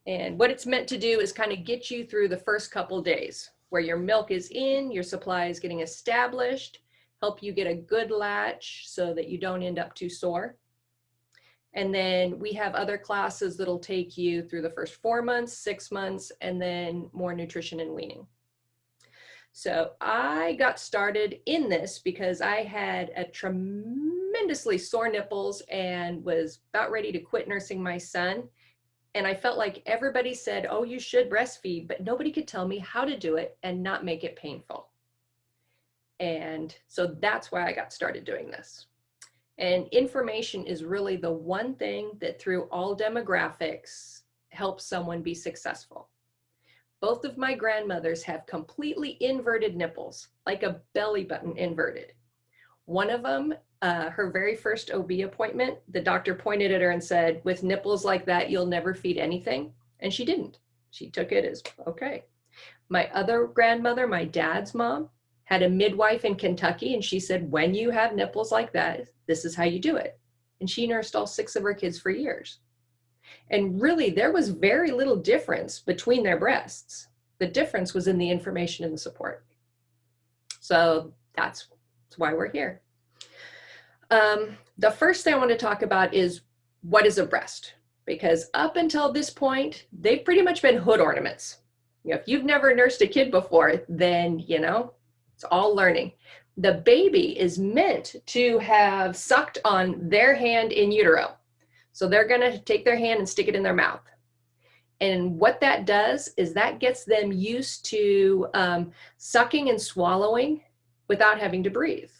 And what it's meant to do is kind of get you through the first couple days where your milk is in, your supply is getting established, help you get a good latch so that you don't end up too sore. And then we have other classes that'll take you through the first 4 months, 6 months, and then more nutrition and weaning. So I got started in this because I had a tremendously sore nipples and was about ready to quit nursing my son. And I felt like everybody said, oh, you should breastfeed, but nobody could tell me how to do it and not make it painful. And so that's why I got started doing this. And information is really the one thing that through all demographics helps someone be successful. Both of my grandmothers have completely inverted nipples, like a belly button inverted. One of them, her very first OB appointment, the doctor pointed at her and said, with nipples like that, you'll never feed anything. And she didn't. She took it as, okay. My other grandmother, my dad's mom, had a midwife in Kentucky, and she said, when you have nipples like that, this is how you do it. And she nursed all 6 of her kids for years. And really, there was very little difference between their breasts. The difference was in the information and the support. So that's why we're here. The first thing I want to talk about is what is a breast? Because up until this point, they've pretty much been hood ornaments. If you've never nursed a kid before, then, it's all learning. The baby is meant to have sucked on their hand in utero. So they're going to take their hand and stick it in their mouth. And what that does is that gets them used to sucking and swallowing without having to breathe.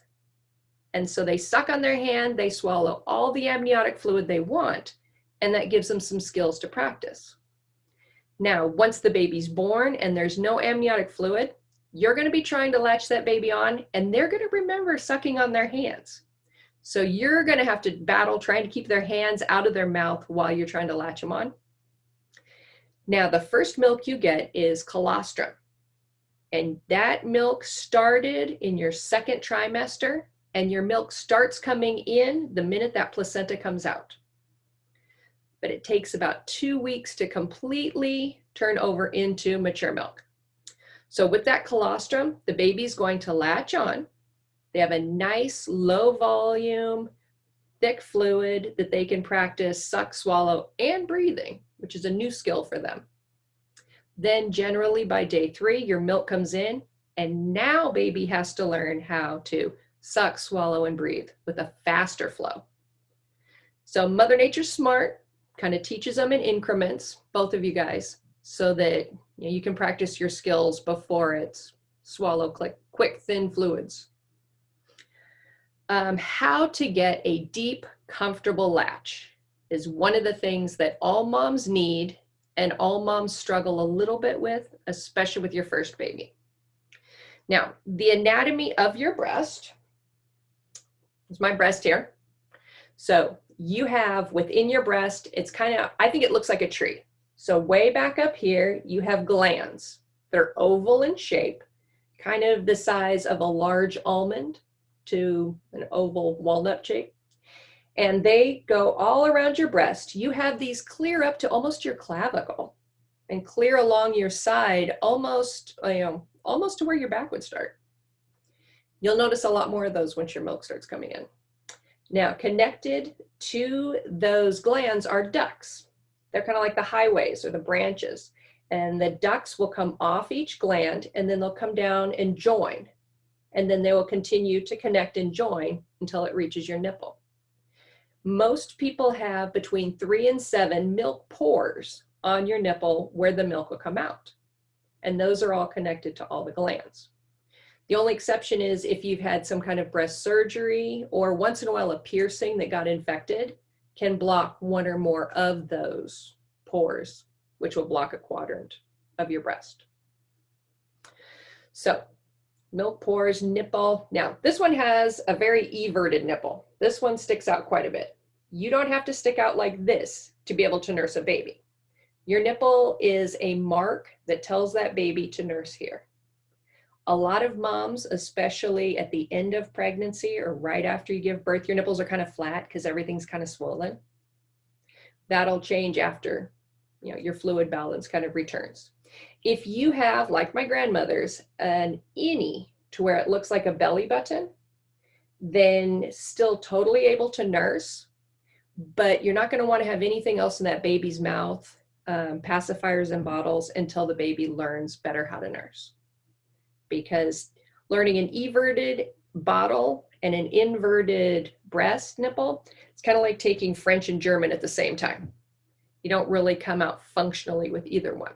And so they suck on their hand, they swallow all the amniotic fluid they want, and that gives them some skills to practice. Now, once the baby's born and there's no amniotic fluid, you're going to be trying to latch that baby on, and they're going to remember sucking on their hands. So you're going to have to battle trying to keep their hands out of their mouth while you're trying to latch them on. Now, the first milk you get is colostrum. And that milk started in your second trimester, and your milk starts coming in the minute that placenta comes out. But it takes about 2 weeks to completely turn over into mature milk. So with that colostrum, the baby's going to latch on. They have a nice low volume, thick fluid that they can practice suck, swallow, and breathing, which is a new skill for them. Then generally by day 3, your milk comes in, and now baby has to learn how to suck, swallow, and breathe with a faster flow. So Mother Nature's smart, kind of teaches them in increments, both of you guys, so that you can practice your skills before it's swallow, quick, thin fluids. How to get a deep, comfortable latch is one of the things that all moms need and all moms struggle a little bit with, especially with your first baby. Now, the anatomy of your breast is my breast here. So you have within your breast, it's kind of, I think it looks like a tree. So way back up here, you have glands. They're oval in shape, kind of the size of a large almond to an oval walnut shape. And they go all around your breast. You have these clear up to almost your clavicle and clear along your side, almost to where your back would start. You'll notice a lot more of those once your milk starts coming in. Now, connected to those glands are ducts. They're kind of like the highways or the branches. And the ducts will come off each gland, and then they'll come down and join. And then they will continue to connect and join until it reaches your nipple. Most people have between 3 and 7 milk pores on your nipple where the milk will come out. And those are all connected to all the glands. The only exception is if you've had some kind of breast surgery or once in a while a piercing that got infected can block one or more of those pores, which will block a quadrant of your breast. So milk pores, nipple. Now, this one has a very everted nipple. This one sticks out quite a bit. You don't have to stick out like this to be able to nurse a baby. Your nipple is a mark that tells that baby to nurse here. A lot of moms, especially at the end of pregnancy or right after you give birth, your nipples are kind of flat because everything's kind of swollen. That'll change after your fluid balance kind of returns. If you have, like my grandmother's, an innie to where it looks like a belly button, then still totally able to nurse, but you're not going to want to have anything else in that baby's mouth, pacifiers and bottles, until the baby learns better how to nurse. Because learning an everted bottle and an inverted breast nipple, it's kind of like taking French and German at the same time. You don't really come out functionally with either one.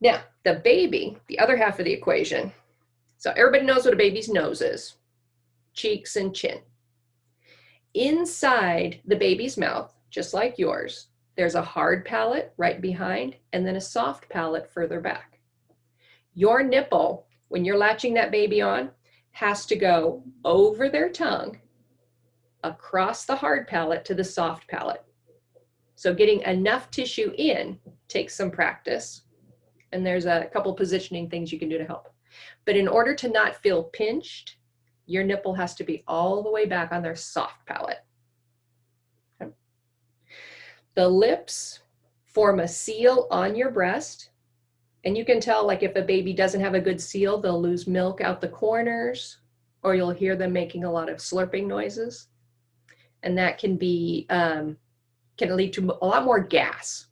Now, the baby, the other half of the equation. So everybody knows what a baby's nose is: cheeks and chin. Inside the baby's mouth, just like yours, there's a hard palate right behind and then a soft palate further back. Your nipple, when you're latching that baby on, has to go over their tongue, across the hard palate to the soft palate. So getting enough tissue in takes some practice, and there's a couple positioning things you can do to help. But in order to not feel pinched, your nipple has to be all the way back on their soft palate. Okay. The lips form a seal on your breast, and you can tell, like, if a baby doesn't have a good seal, they'll lose milk out the corners, or you'll hear them making a lot of slurping noises, and that can be can lead to a lot more gas.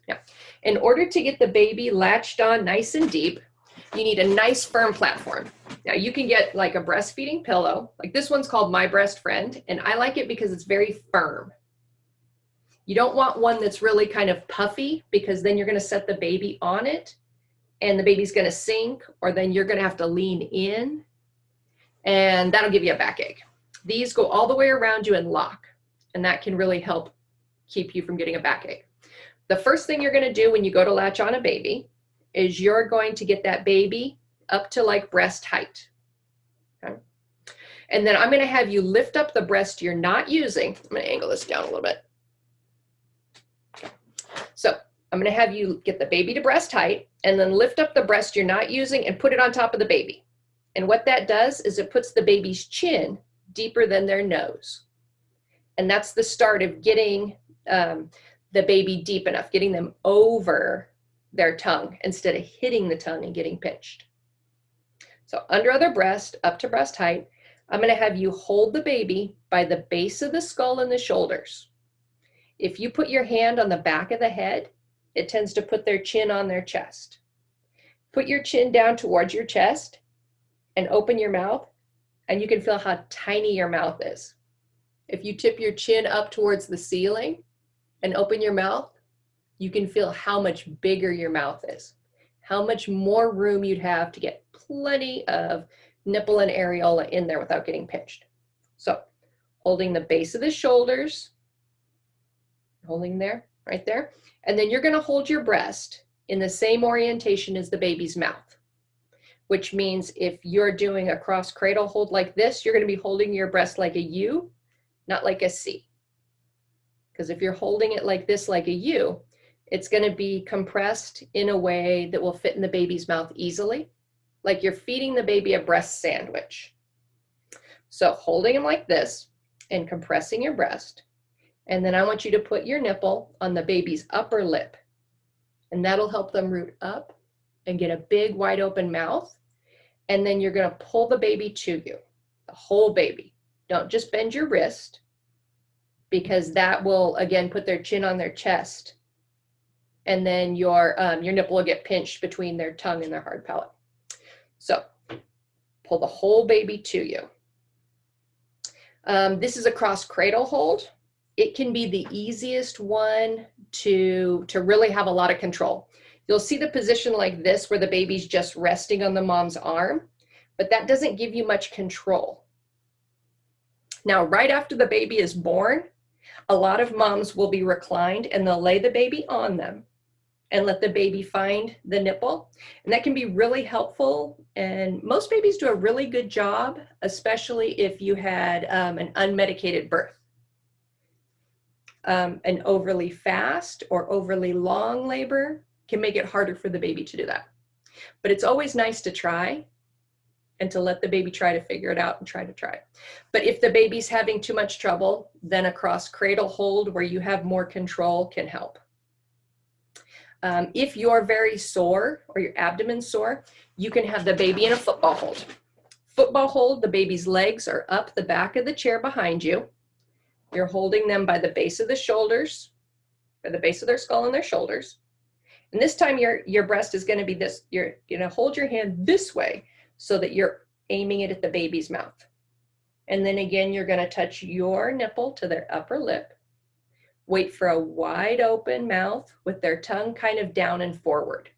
Now, in order to get the baby latched on nice and deep, you need a nice firm platform. Now, you can get like a breastfeeding pillow. Like this one's called My Breast Friend, and I like it because it's very firm. You don't want one that's really kind of puffy, because then you're going to set the baby on it and the baby's going to sink, or then you're going to have to lean in, and that'll give you a backache. These go all the way around you and lock, and that can really help keep you from getting a backache. The first thing you're going to do when you go to latch on a baby is you're going to get that baby up to like breast height. Okay? And then I'm going to have you lift up the breast you're not using. I'm going to angle this down a little bit. Okay. So I'm going to have you get the baby to breast height and then lift up the breast you're not using and put it on top of the baby. And what that does is it puts the baby's chin deeper than their nose. And that's the start of getting the baby deep enough, getting them over their tongue instead of hitting the tongue and getting pinched. So under other breast, up to breast height, I'm going to have you hold the baby by the base of the skull and the shoulders. If you put your hand on the back of the head, it tends to put their chin on their chest. Put your chin down towards your chest and open your mouth, and you can feel how tiny your mouth is. If you tip your chin up towards the ceiling and open your mouth, you can feel how much bigger your mouth is, how much more room you'd have to get plenty of nipple and areola in there without getting pinched. So holding the base of the shoulders, holding there, right there, and then you're going to hold your breast in the same orientation as the baby's mouth, which means if you're doing a cross cradle hold like this, you're going to be holding your breast like a U, not like a C. Because if you're holding it like this, like a U, it's going to be compressed in a way that will fit in the baby's mouth easily, like you're feeding the baby a breast sandwich. So holding them like this and compressing your breast. And then I want you to put your nipple on the baby's upper lip. And that'll help them root up and get a big wide open mouth. And then you're going to pull the baby to you, the whole baby. Don't just bend your wrist, because that will, again, put their chin on their chest. And then your nipple will get pinched between their tongue and their hard palate. So pull the whole baby to you. This is a cross cradle hold. It can be the easiest one to really have a lot of control. You'll see the position like this where the baby's just resting on the mom's arm, but that doesn't give you much control. Now, right after the baby is born, a lot of moms will be reclined and they'll lay the baby on them and let the baby find the nipple. And that can be really helpful. And most babies do a really good job, especially if you had an unmedicated birth. An overly fast or overly long labor can make it harder for the baby to do that. But it's always nice to try and to let the baby try to figure it out and try. But if the baby's having too much trouble, then a cross cradle hold where you have more control can help. If you're very sore or your abdomen's sore, you can have the baby in a football hold. Football hold, the baby's legs are up the back of the chair behind you. You're holding them by the base of the shoulders, by the base of their skull and their shoulders. And this time your breast is going to be this. You're going to hold your hand this way so that you're aiming it at the baby's mouth. And then again, you're going to touch your nipple to their upper lip. Wait for a wide open mouth with their tongue kind of down and forward.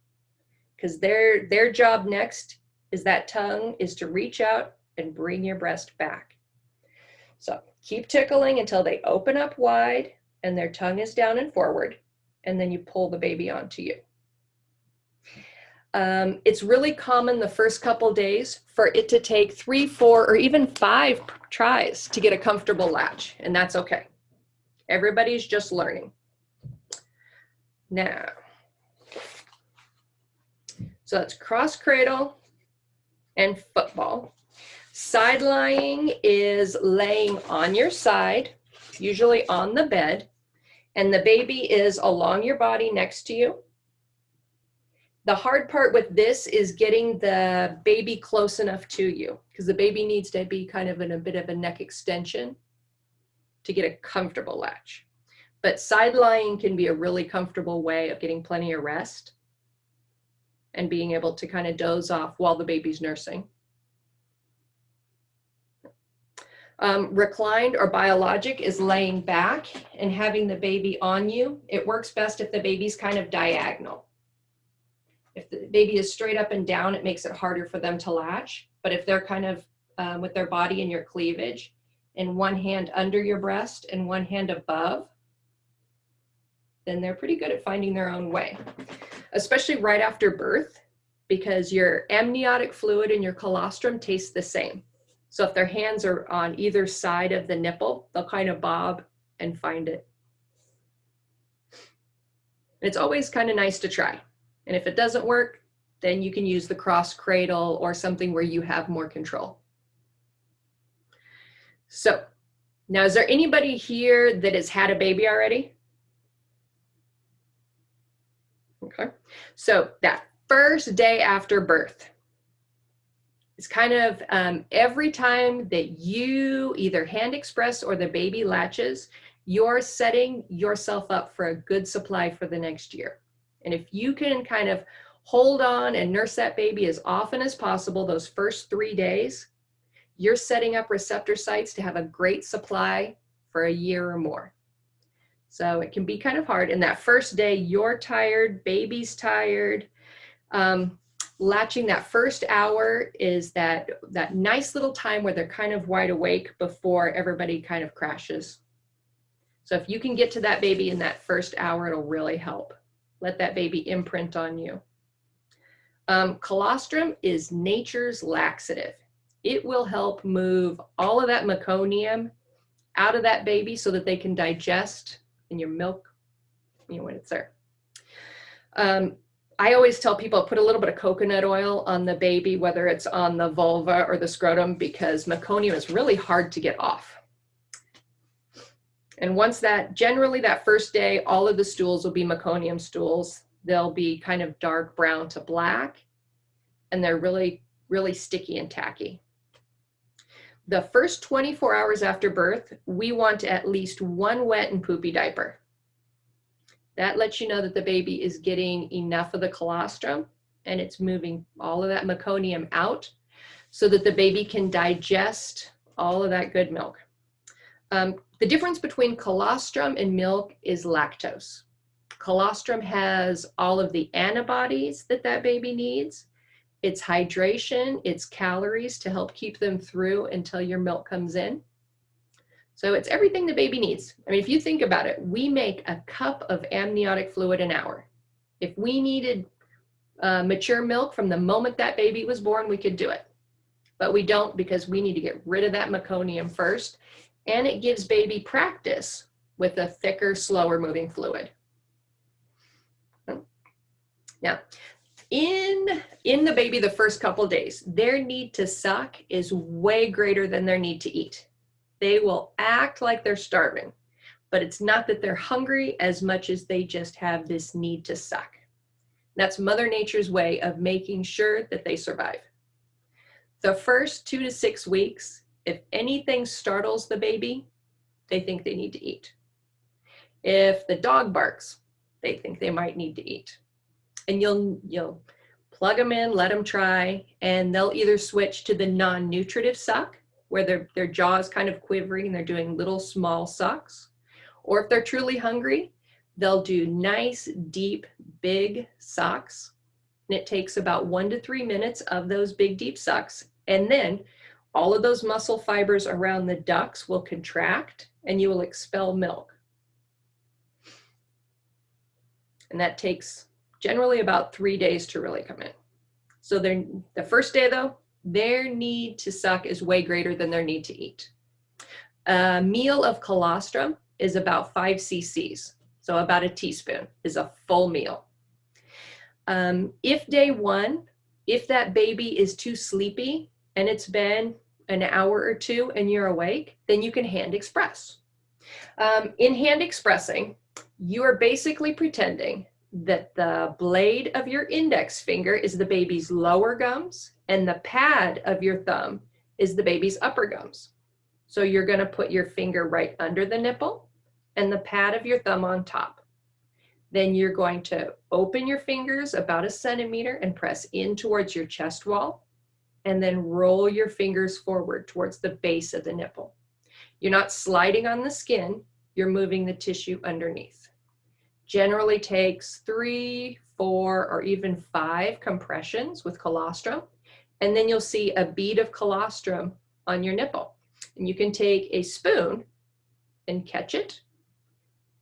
Because their job next is that tongue is to reach out and bring your breast back. So keep tickling until they open up wide and their tongue is down and forward. And then you pull the baby onto you. It's really common the first couple days for it to take 3, 4, or even 5 tries to get a comfortable latch, and that's okay. Everybody's just learning. Now, so that's cross cradle and football. Side lying is laying on your side, usually on the bed, and the baby is along your body next to you. The hard part with this is getting the baby close enough to you, because the baby needs to be kind of in a bit of a neck extension to get a comfortable latch. But side lying can be a really comfortable way of getting plenty of rest and being able to kind of doze off while the baby's nursing. Reclined or biologic is laying back and having the baby on you. It works best if the baby's kind of diagonal. If the baby is straight up and down, it makes it harder for them to latch. But if they're kind of with their body in your cleavage and one hand under your breast and one hand above, then they're pretty good at finding their own way, especially right after birth, because your amniotic fluid and your colostrum taste the same. So if their hands are on either side of the nipple, they'll kind of bob and find it. It's always kind of nice to try. And if it doesn't work, then you can use the cross cradle or something where you have more control. So now, is there anybody here that has had a baby already? Okay. So that first day after birth, it's kind of every time that you either hand express or the baby latches, you're setting yourself up for a good supply for the next year. And if you can kind of hold on and nurse that baby as often as possible those first 3 days, you're setting up receptor sites to have a great supply for a year or more. So it can be kind of hard. And that first day, you're tired, baby's tired. Latching that first hour is that nice little time where they're kind of wide awake before everybody kind of crashes. So if you can get to that baby in that first hour, it'll really help. Let that baby imprint on you. Colostrum is nature's laxative. It will help move all of that meconium out of that baby so that they can digest in your milk, when it's there. I always tell people put a little bit of coconut oil on the baby, whether it's on the vulva or the scrotum, because meconium is really hard to get off. And once generally that first day, all of the stools will be meconium stools. They'll be kind of dark brown to black, and they're really, really sticky and tacky. The first 24 hours after birth, we want at least 1 wet and poopy diaper. That lets you know that the baby is getting enough of the colostrum and it's moving all of that meconium out so that the baby can digest all of that good milk. The difference between colostrum and milk is lactose. Colostrum has all of the antibodies that baby needs. It's hydration, it's calories to help keep them through until your milk comes in. So it's everything the baby needs. I mean, if you think about it, we make a cup of amniotic fluid an hour. If we needed mature milk from the moment that baby was born, we could do it. But we don't, because we need to get rid of that meconium first. And it gives baby practice with a thicker, slower moving fluid. Now, in the baby the first couple days, their need to suck is way greater than their need to eat. They will act like they're starving, but it's not that they're hungry as much as they just have this need to suck. That's Mother Nature's way of making sure that they survive. The first 2 to 6 weeks, if anything startles the baby, they think they need to eat. If the dog barks, they think they might need to eat. And you'll plug them in, let them try, and they'll either switch to the non-nutritive suck, where their jaw is kind of quivering and they're doing little small sucks. Or if they're truly hungry, they'll do nice, deep, big sucks. And it takes about 1 to 3 minutes of those big, deep sucks. And then all of those muscle fibers around the ducts will contract and you will expel milk. And that takes generally about 3 days to really come in. So the first day though, their need to suck is way greater than their need to eat. A meal of colostrum is about 5 cc's. So about a teaspoon is a full meal. If day 1, if that baby is too sleepy and it's been an hour or 2 and you're awake, then you can hand express. In hand expressing, you are basically pretending that the blade of your index finger is the baby's lower gums and the pad of your thumb is the baby's upper gums. So you're going to put your finger right under the nipple and the pad of your thumb on top. Then you're going to open your fingers about 1 centimeter and press in towards your chest wall, and then roll your fingers forward towards the base of the nipple. You're not sliding on the skin, you're moving the tissue underneath. Generally takes 3, 4, or even 5 compressions with colostrum, and then you'll see a bead of colostrum on your nipple. And you can take a spoon and catch it,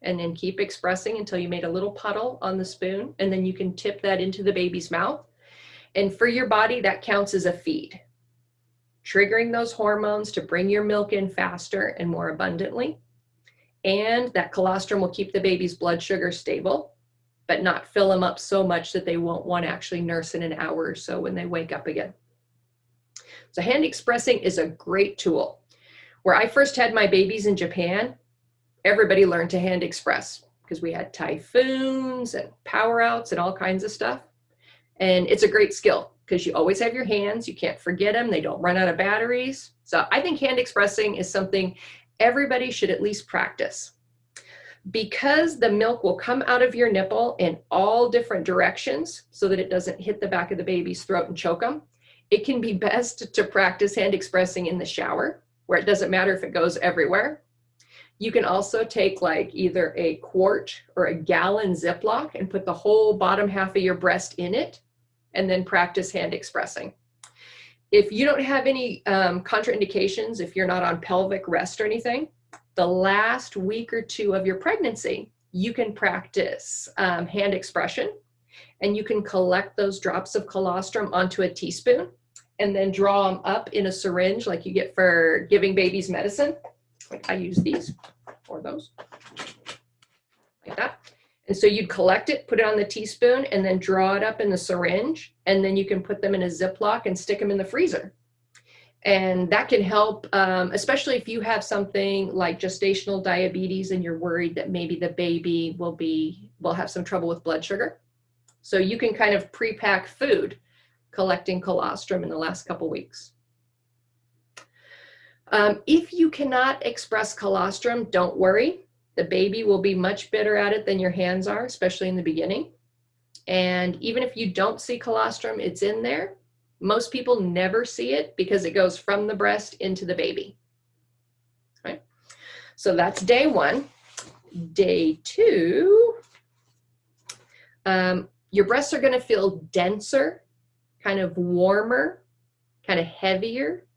and then keep expressing until you made a little puddle on the spoon, and then you can tip that into the baby's mouth. And for your body, that counts as a feed, triggering those hormones to bring your milk in faster and more abundantly. And that colostrum will keep the baby's blood sugar stable, but not fill them up so much that they won't want to actually nurse in an hour or so when they wake up again. So hand expressing is a great tool. Where I first had my babies in Japan, everybody learned to hand express because we had typhoons and power outs and all kinds of stuff. And it's a great skill because you always have your hands, you can't forget them, they don't run out of batteries. So I think hand expressing is something everybody should at least practice. Because the milk will come out of your nipple in all different directions so that it doesn't hit the back of the baby's throat and choke them, it can be best to practice hand expressing in the shower, where it doesn't matter if it goes everywhere. You can also take like either a quart or a gallon Ziploc and put the whole bottom half of your breast in it, and then practice hand expressing. If you don't have any contraindications, if you're not on pelvic rest or anything, the last week or 2 of your pregnancy, you can practice hand expression, and you can collect those drops of colostrum onto a teaspoon and then draw them up in a syringe like you get for giving babies medicine. Like I use these or those, like that. And so you'd collect it, put it on the teaspoon, and then draw it up in the syringe, and then you can put them in a Ziploc and stick them in the freezer. And that can help, especially if you have something like gestational diabetes and you're worried that maybe the baby will have some trouble with blood sugar. So you can kind of pre-pack food collecting colostrum in the last couple weeks. If you cannot express colostrum, don't worry. The baby will be much better at it than your hands are, especially in the beginning. And even if you don't see colostrum, it's in there. Most people never see it because it goes from the breast into the baby. Okay. So that's day 1. Day 2, your breasts are going to feel denser, kind of warmer, kind of heavier.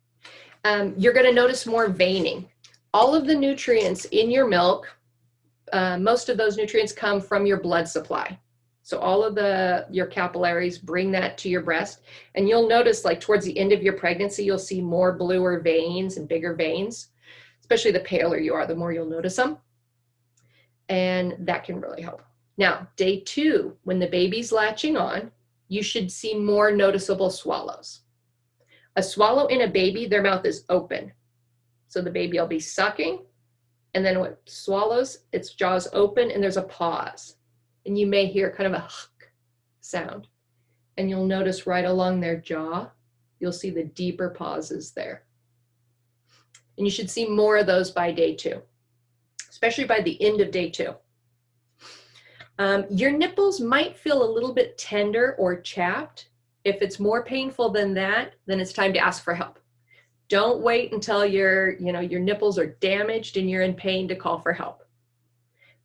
You're going to notice more veining. All of the nutrients in your milk, most of those nutrients come from your blood supply. So all of your capillaries bring that to your breast. And you'll notice like towards the end of your pregnancy, you'll see more bluer veins and bigger veins, especially the paler you are, the more you'll notice them. And that can really help. Now, day 2, when the baby's latching on, you should see more noticeable swallows. A swallow in a baby, their mouth is open. So the baby will be sucking, and then when it swallows, its jaw's open and there's a pause. And you may hear kind of a huck. sound. And you'll notice right along their jaw, you'll see the deeper pauses there. And you should see more of those by day 2, especially by the end of day 2. Your nipples might feel a little bit tender or chapped. If it's more painful than that, then it's time to ask for help. Don't wait until your nipples are damaged and you're in pain to call for help.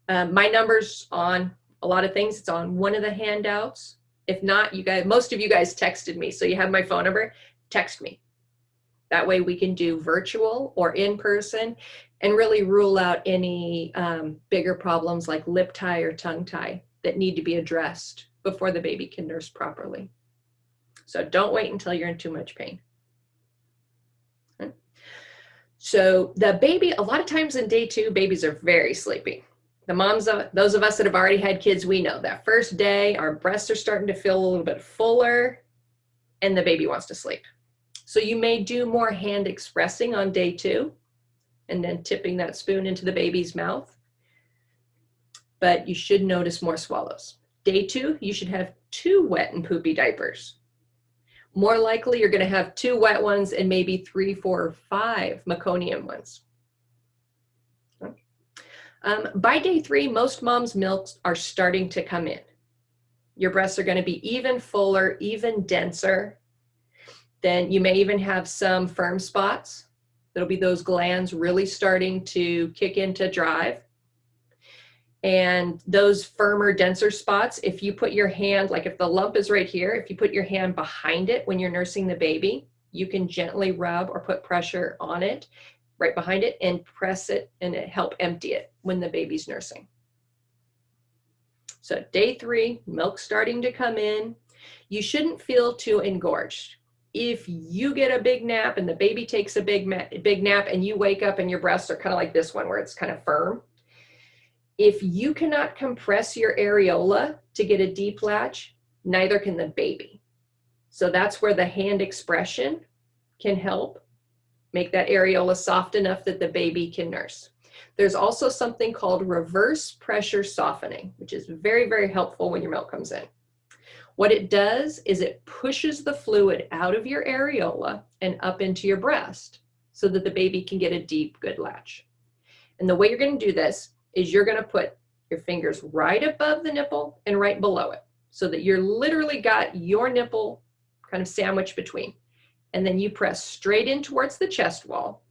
My number's on a lot of things. It's on one of the handouts. If not, most of you guys texted me, so you have my phone number. Text me. That way we can do virtual or in person and really rule out any bigger problems like lip tie or tongue tie that need to be addressed before the baby can nurse properly. So don't wait until you're in too much pain. Okay. So the baby, a lot of times in day 2, babies are very sleepy. The moms, those of us that have already had kids, we know that first day, our breasts are starting to feel a little bit fuller and the baby wants to sleep. So you may do more hand expressing on day 2 and then tipping that spoon into the baby's mouth. But you should notice more swallows. Day 2, you should have 2 wet and poopy diapers. More likely, you're going to have 2 wet ones and maybe 3, 4, or 5 meconium ones. By day 3, most moms' milks are starting to come in. Your breasts are going to be even fuller, even denser. Then you may even have some firm spots. That'll be those glands really starting to kick into drive. And those firmer, denser spots, if you put your hand, like if the lump is right here, if you put your hand behind it when you're nursing the baby, you can gently rub or put pressure on it, right behind it, and press it and it help empty it when the baby's nursing. So day 3, milk starting to come in. You shouldn't feel too engorged. If you get a big nap and the baby takes a big nap and you wake up and your breasts are kind of like this one where it's kind of firm, if you cannot compress your areola to get a deep latch, neither can the baby. So that's where the hand expression can help make that areola soft enough that the baby can nurse. There's also something called reverse pressure softening, which is very, very helpful when your milk comes in. What it does is it pushes the fluid out of your areola and up into your breast so that the baby can get a deep, good latch. And the way you're going to do this is you're going to put your fingers right above the nipple and right below it so that you're literally got your nipple kind of sandwiched between. And then you press straight in towards the chest wall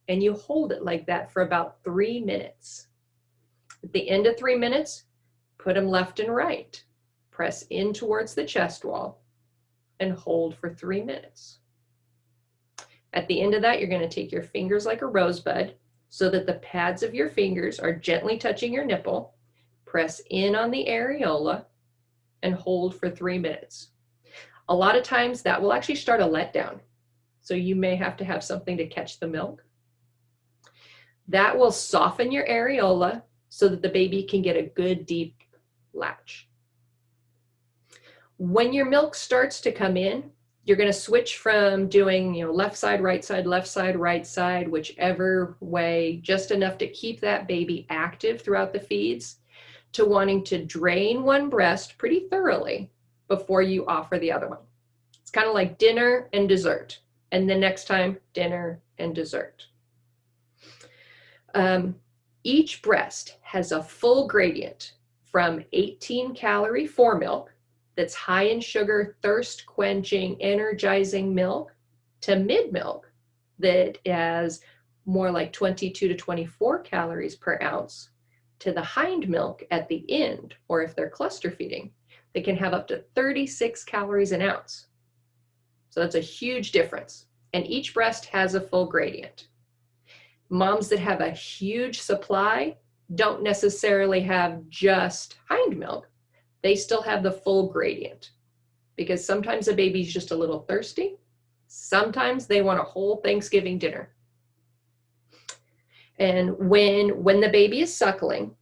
and you hold it like that for about 3 minutes. At the end of 3 minutes, put them left and right. Press in towards the chest wall and hold for 3 minutes. At the end of that, you're going to take your fingers like a rosebud so that the pads of your fingers are gently touching your nipple. Press in on the areola and hold for 3 minutes. A lot of times that will actually start a letdown. So you may have to have something to catch the milk. That will soften your areola so that the baby can get a good deep latch. When your milk starts to come in, you're going to switch from doing, left side, right side, whichever way, just enough to keep that baby active throughout the feeds, to wanting to drain one breast pretty thoroughly before you offer the other one. It's kind of like dinner and dessert, and the next time, dinner and dessert. Each breast has a full gradient from 18 calorie fore milk that's high in sugar, thirst quenching, energizing milk, to mid milk that has more like 22 to 24 calories per ounce, to the hind milk at the end, or if they're cluster feeding, they can have up to 36 calories an ounce. So that's a huge difference. And each breast has a full gradient. Moms that have a huge supply don't necessarily have just hind milk. They still have the full gradient, because sometimes a baby's just a little thirsty. Sometimes they want a whole Thanksgiving dinner. And when the baby is suckling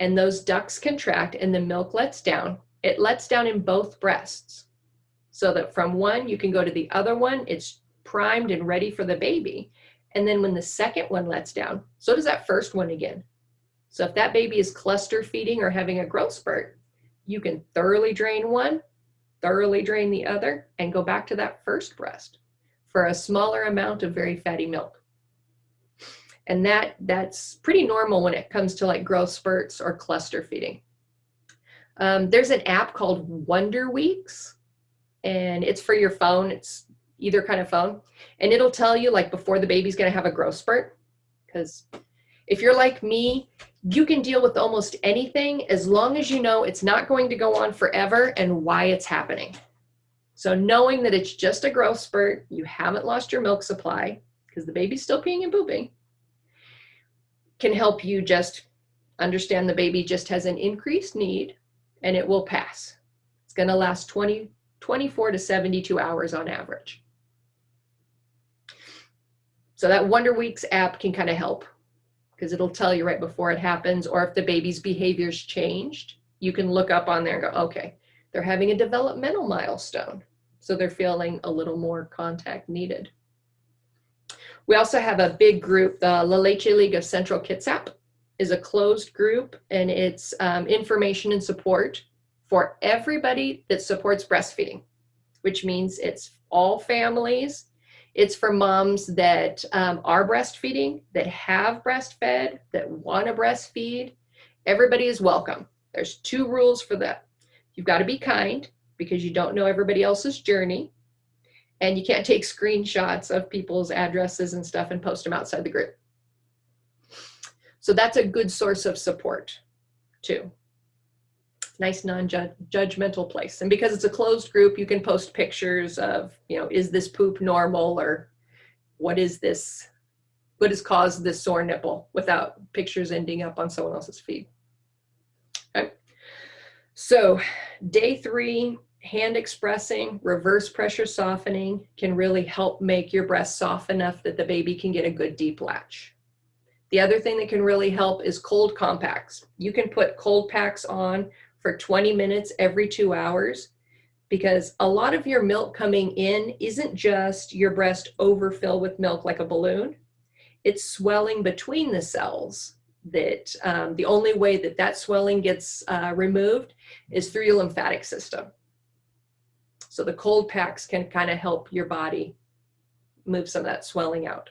and those ducts contract and the milk lets down, it lets down in both breasts, so that from one you can go to the other one, it's primed and ready for the baby. And then when the second one lets down, so does that first one again. So if that baby is cluster feeding or having a growth spurt, you can thoroughly drain one, thoroughly drain the other, and go back to that first breast for a smaller amount of very fatty milk. And that's pretty normal when it comes to like growth spurts or cluster feeding. There's an app called Wonder Weeks, and it's for your phone. It's either kind of phone, and it'll tell you like before the baby's going to have a growth spurt. Because if you're like me, you can deal with almost anything as long as you know it's not going to go on forever and why it's happening. So knowing that it's just a growth spurt, you haven't lost your milk supply because the baby's still peeing and pooping, can help you just understand the baby just has an increased need and it will pass. It's going to last 24 to 72 hours on average. So that Wonder Weeks app can kind of help because it'll tell you right before it happens, or if the baby's behavior's changed, you can look up on there and go, okay, they're having a developmental milestone, so they're feeling a little more contact needed. We also have a big group, the La Leche League of Central Kitsap is a closed group, and it's information and support for everybody that supports breastfeeding, which means it's all families. It's for moms that are breastfeeding, that have breastfed, that want to breastfeed. Everybody is welcome. There's 2 rules for that. You've got to be kind because you don't know everybody else's journey. And you can't take screenshots of people's addresses and stuff and post them outside the group. So that's a good source of support too. Nice non-judgmental place. And because it's a closed group, you can post pictures of, is this poop normal, or what is this, what has caused this sore nipple, without pictures ending up on someone else's feed. Okay. So day 3, hand expressing, reverse pressure softening can really help make your breast soft enough that the baby can get a good deep latch. The other thing that can really help is cold compacts. You can put cold packs on for 20 minutes every 2 hours, because a lot of your milk coming in isn't just your breast overfill with milk like a balloon. It's swelling between the cells that the only way that swelling gets removed is through your lymphatic system. So the cold packs can kind of help your body move some of that swelling out.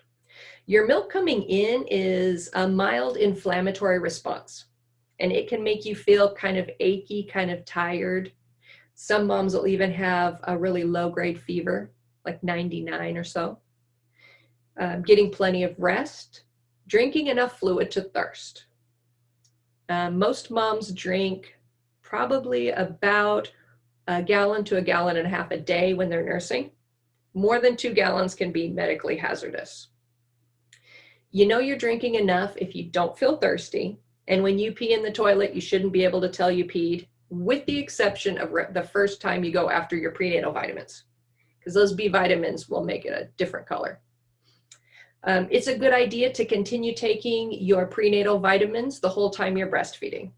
Your milk coming in is a mild inflammatory response, and it can make you feel kind of achy, kind of tired. Some moms will even have a really low-grade fever, like 99 or so. Getting plenty of rest, drinking enough fluid to thirst. Most moms drink probably about 1 gallon to 1.5 gallons a day when they're nursing. More than 2 gallons can be medically hazardous. You know you're drinking enough if you don't feel thirsty, and when you pee in the toilet, you shouldn't be able to tell you peed, with the exception of the first time you go after your prenatal vitamins, because those B vitamins will make it a different color. It's a good idea to continue taking your prenatal vitamins the whole time you're breastfeeding.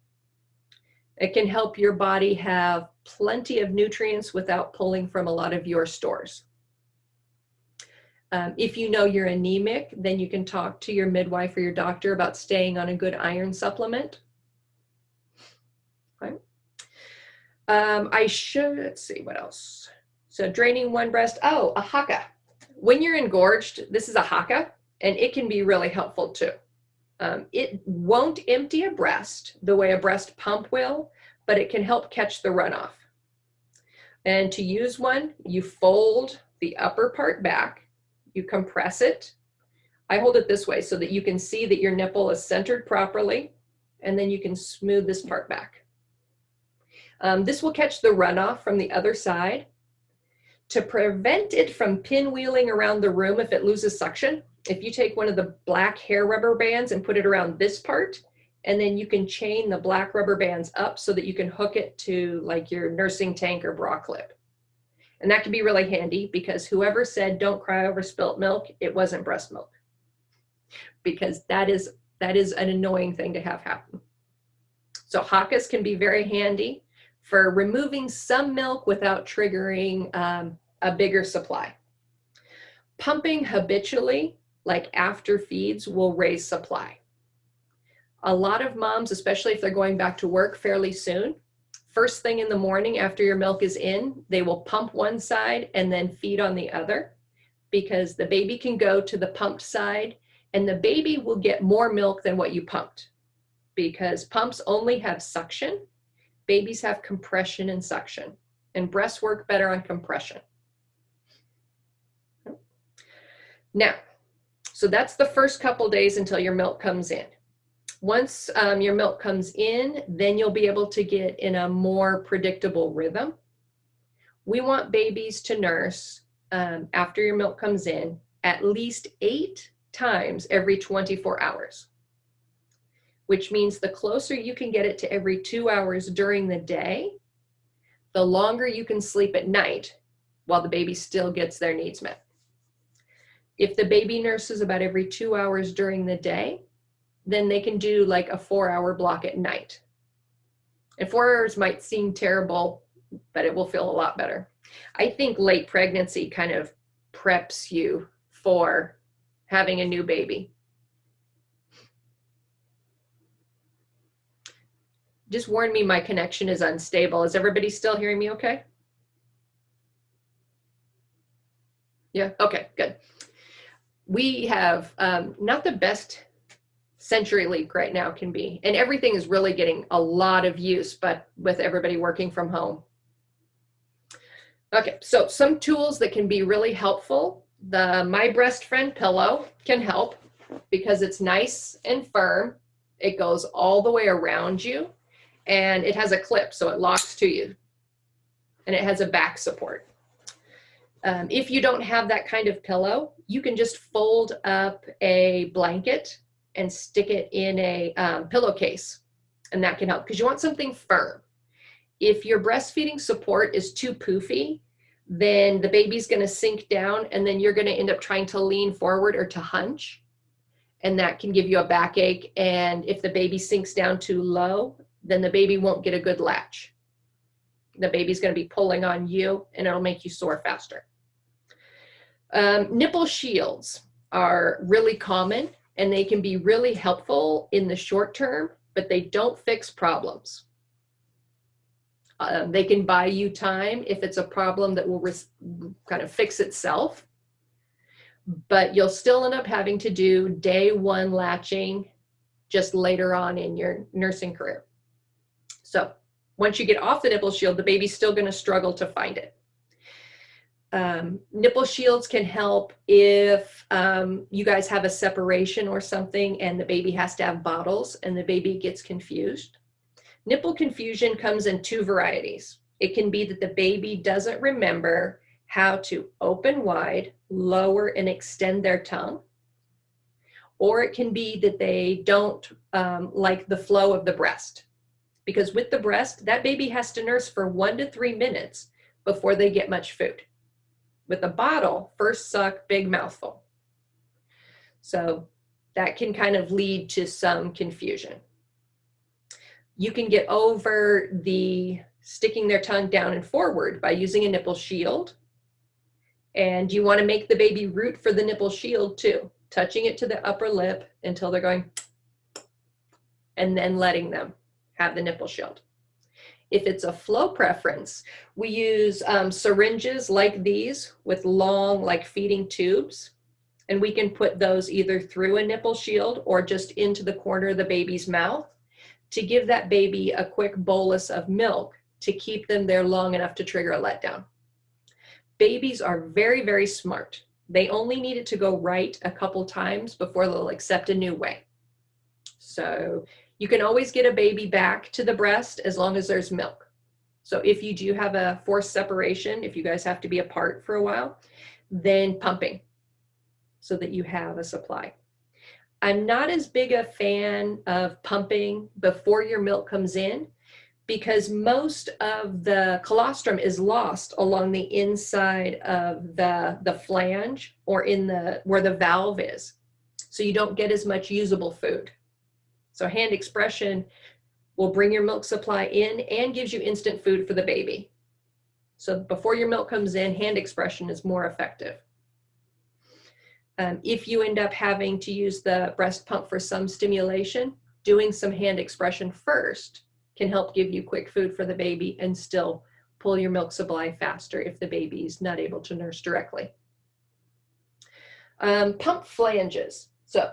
It can help your body have plenty of nutrients without pulling from a lot of your stores. If you know you're anemic, then you can talk to your midwife or your doctor about staying on a good iron supplement. Okay. Let's see what else. So draining one breast, a haka. When you're engorged, this is a haka, and it can be really helpful too. It won't empty a breast the way a breast pump will, but it can help catch the runoff. And to use one, you fold the upper part back, you compress it. I hold it this way so that you can see that your nipple is centered properly, and then you can smooth this part back. This will catch the runoff from the other side. To prevent it from pinwheeling around the room if it loses suction, if you take one of the black hair rubber bands and put it around this part, and then you can chain the black rubber bands up so that you can hook it to like your nursing tank or bra clip. And that can be really handy, because whoever said don't cry over spilt milk, it wasn't breast milk, because that is an annoying thing to have happen. So hakas can be very handy for removing some milk without triggering a bigger supply. Pumping habitually, like after feeds, will raise supply. A lot of moms, especially if they're going back to work fairly soon, First thing in the morning after your milk is in, they will pump one side and then feed on the other, because the baby can go to the pumped side and the baby will get more milk than what you pumped, because pumps only have suction. Babies have compression and suction, and breasts work better on compression. Now, so that's the first couple days until your milk comes in. Once your milk comes in, then you'll be able to get in a more predictable rhythm. We want babies to nurse after your milk comes in at least 8 times every 24 hours, which means the closer you can get it to every 2 hours during the day, the longer you can sleep at night while the baby still gets their needs met. If the baby nurses about every 2 hours during the day, then they can do like a 4-hour block at night. And 4 hours might seem terrible, but it will feel a lot better. I think late pregnancy kind of preps you for having a new baby. Just warn me, my connection is unstable. Is everybody still hearing me okay? Yeah, okay, good. We have not the best CenturyLink right now can be, and everything is really getting a lot of use, but with everybody working from home. Okay, so some tools that can be really helpful. The My Breast Friend pillow can help because it's nice and firm. It goes all the way around you, and it has a clip, so it locks to you, and it has a back support. If you don't have that kind of pillow, you can just fold up a blanket and stick it in a pillowcase, and that can help because you want something firm. If your breastfeeding support is too poofy, then the baby's going to sink down, and then you're going to end up trying to lean forward or to hunch, and that can give you a backache. And if the baby sinks down too low, then the baby won't get a good latch. The baby's going to be pulling on you, and it'll make you sore faster. Nipple shields are really common, and they can be really helpful in the short term, but they don't fix problems. They can buy you time if it's a problem that will kind of fix itself, but you'll still end up having to do day 1 latching just later on in your nursing career. So once you get off the nipple shield, the baby's still going to struggle to find it. Nipple shields can help if you guys have a separation or something and the baby has to have bottles and the baby gets confused. Nipple confusion comes in 2 varieties. It can be that the baby doesn't remember how to open wide, lower, and extend their tongue. Or it can be that they don't like the flow of the breast. Because with the breast, that baby has to nurse for 1 to 3 minutes before they get much food. With a bottle, first suck, big mouthful. So that can kind of lead to some confusion. You can get over the sticking their tongue down and forward by using a nipple shield. And you want to make the baby root for the nipple shield too, touching it to the upper lip until they're going, and then letting them have the nipple shield. If it's a flow preference, we use syringes like these with long, like feeding tubes, and we can put those either through a nipple shield or just into the corner of the baby's mouth to give that baby a quick bolus of milk to keep them there long enough to trigger a letdown. Babies are very, very smart. They only need it to go right a couple times before they'll accept a new way. So you can always get a baby back to the breast as long as there's milk. So if you do have a forced separation, if you guys have to be apart for a while, then pumping so that you have a supply. I'm not as big a fan of pumping before your milk comes in because most of the colostrum is lost along the inside of the flange or in where the valve is. So you don't get as much usable food. So hand expression will bring your milk supply in and gives you instant food for the baby. So before your milk comes in, hand expression is more effective. If you end up having to use the breast pump for some stimulation, doing some hand expression first can help give you quick food for the baby and still pull your milk supply faster if the baby's not able to nurse directly. Pump flanges. So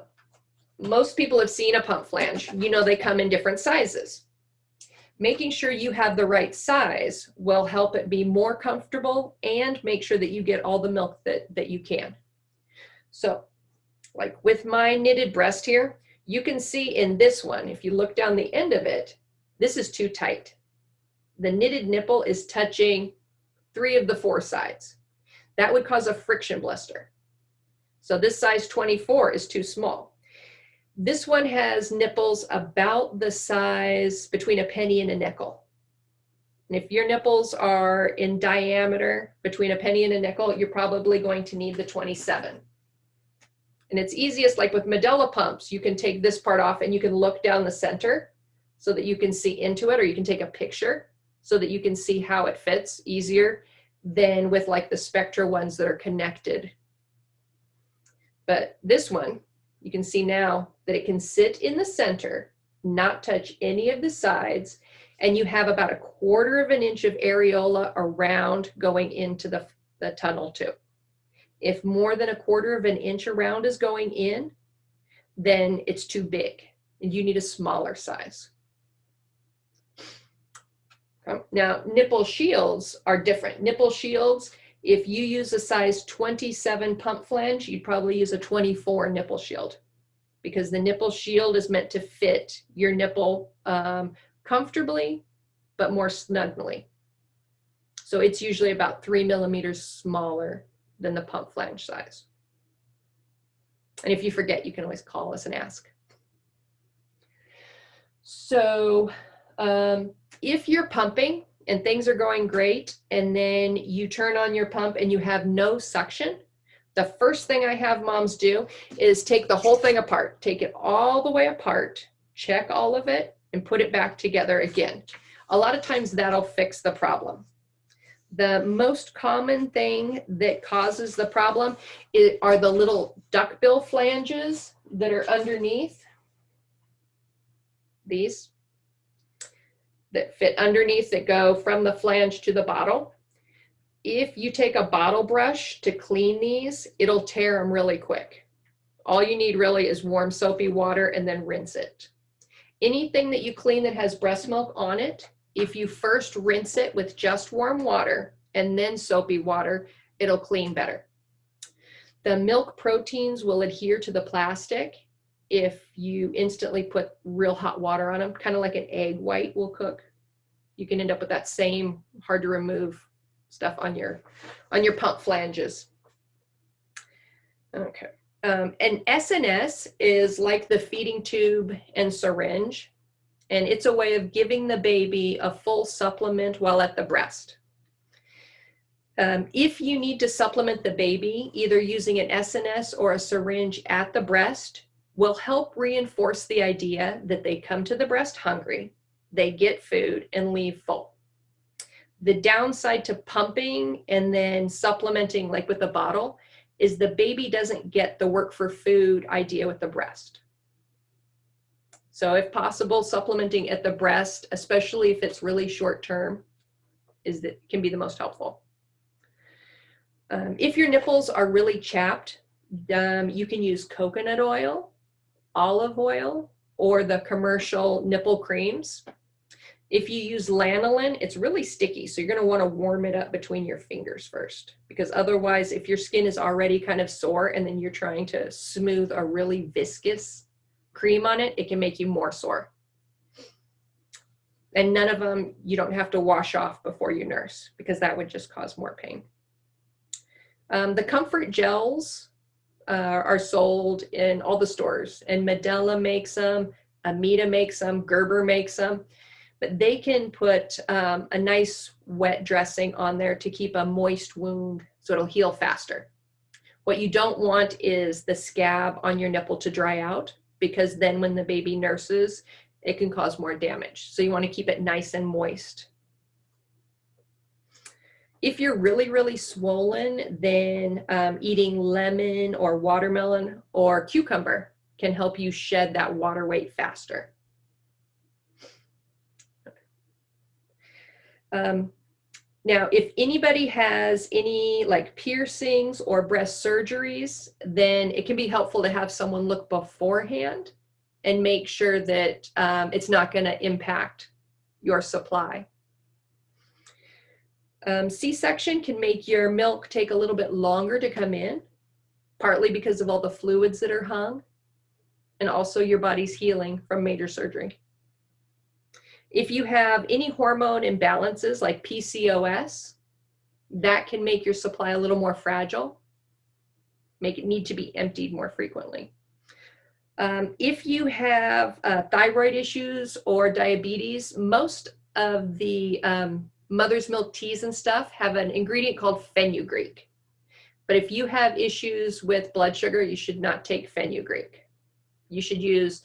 most people have seen a pump flange. You know they come in different sizes. Making sure you have the right size will help it be more comfortable and make sure that you get all the milk that you can. So like with my knitted breast here, you can see in this one, if you look down the end of it, this is too tight. The knitted nipple is touching 3 of the 4 sides. That would cause a friction blister. So this size 24 is too small. This one has nipples about the size between a penny and a nickel. And if your nipples are in diameter between a penny and a nickel, you're probably going to need the 27. And it's easiest, like with Medela pumps, you can take this part off and you can look down the center so that you can see into it, or you can take a picture so that you can see how it fits easier than with like the Spectra ones that are connected. But this one, you can see now that it can sit in the center, not touch any of the sides, and you have about 1/4 of an inch of areola around going into the tunnel too. If more than 1/4 of an inch around is going in, then it's too big and you need a smaller size. Now, nipple shields are different. Nipple shields, if you use a size 27 pump flange, you'd probably use a 24 nipple shield, because the nipple shield is meant to fit your nipple comfortably, but more snugly. So it's usually about 3 millimeters smaller than the pump flange size. And if you forget, you can always call us and ask. So if you're pumping and things are going great, and then you turn on your pump and you have no suction, the first thing I have moms do is take the whole thing apart, take it all the way apart, check all of it, and put it back together again. A lot of times that'll fix the problem. The most common thing that causes the problem are the little duckbill flanges that are underneath. These that fit underneath, that go from the flange to the bottle. If you take a bottle brush to clean these, it'll tear them really quick. All you need really is warm soapy water and then rinse it. Anything that you clean that has breast milk on it, if you first rinse it with just warm water and then soapy water, it'll clean better. The milk proteins will adhere to the plastic if you instantly put real hot water on them, kind of like an egg white will cook. You can end up with that same hard to remove stuff on your pump flanges. Okay. An SNS is like the feeding tube and syringe, and it's a way of giving the baby a full supplement while at the breast. If you need to supplement the baby, either using an SNS or a syringe at the breast will help reinforce the idea that they come to the breast hungry, they get food, and leave full. The downside to pumping and then supplementing like with a bottle is the baby doesn't get the work for food idea with the breast. So if possible, supplementing at the breast, especially if it's really short term, can be the most helpful. If your nipples are really chapped, you can use coconut oil, olive oil, or the commercial nipple creams. If you use lanolin, it's really sticky, so you're going to want to warm it up between your fingers first, because otherwise, if your skin is already kind of sore and then you're trying to smooth a really viscous cream on it, it can make you more sore. And none of them you don't have to wash off before you nurse, because that would just cause more pain. The comfort gels are sold in all the stores, and Medela makes them, Amita makes them, Gerber makes them, but they can put a nice wet dressing on there to keep a moist wound so it'll heal faster. What you don't want is the scab on your nipple to dry out, because then when the baby nurses, it can cause more damage. So you want to keep it nice and moist. If you're really, really swollen, then eating lemon or watermelon or cucumber can help you shed that water weight faster. Now, if anybody has any like piercings or breast surgeries, then it can be helpful to have someone look beforehand and make sure that it's not going to impact your supply. C-section can make your milk take a little bit longer to come in, partly because of all the fluids that are hung, and also your body's healing from major surgery. If you have any hormone imbalances like PCOS, that can make your supply a little more fragile, make it need to be emptied more frequently. If you have thyroid issues or diabetes, most of the mother's milk teas and stuff have an ingredient called fenugreek. But if you have issues with blood sugar, you should not take fenugreek. You should use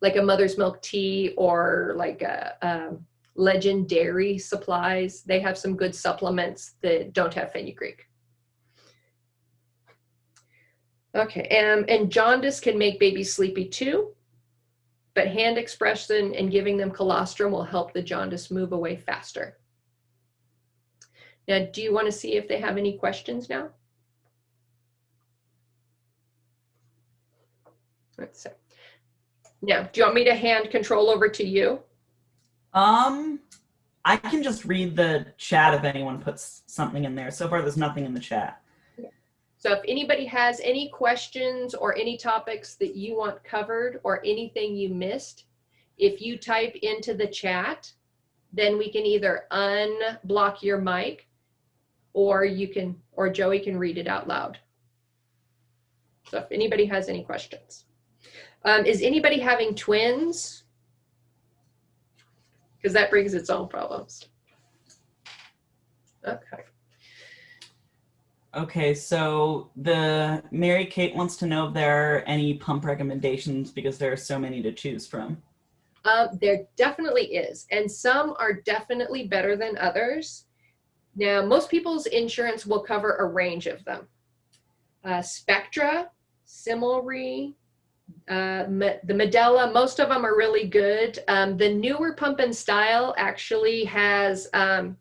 like a mother's milk tea or like a Legend Dairy Supplies. They have some good supplements that don't have fenugreek. Okay, and jaundice can make babies sleepy too, but hand expression and giving them colostrum will help the jaundice move away faster. Now, do you want to see if they have any questions now? Let's see. Now, do you want me to hand control over to you? I can just read the chat if anyone puts something in there. So far, there's nothing in the chat. So if anybody has any questions or any topics that you want covered or anything you missed, if you type into the chat, then we can either unblock your mic or Joey can read it out loud. So if anybody has any questions. Is anybody having twins? Because that brings its own problems. Okay. Okay, so the Mary Kate wants to know if there are any pump recommendations because there are so many to choose from. There definitely is, and some are definitely better than others. Now, most people's insurance will cover a range of them. Spectra, Similry, the Medela, most of them are really good. The newer pump and style actually has an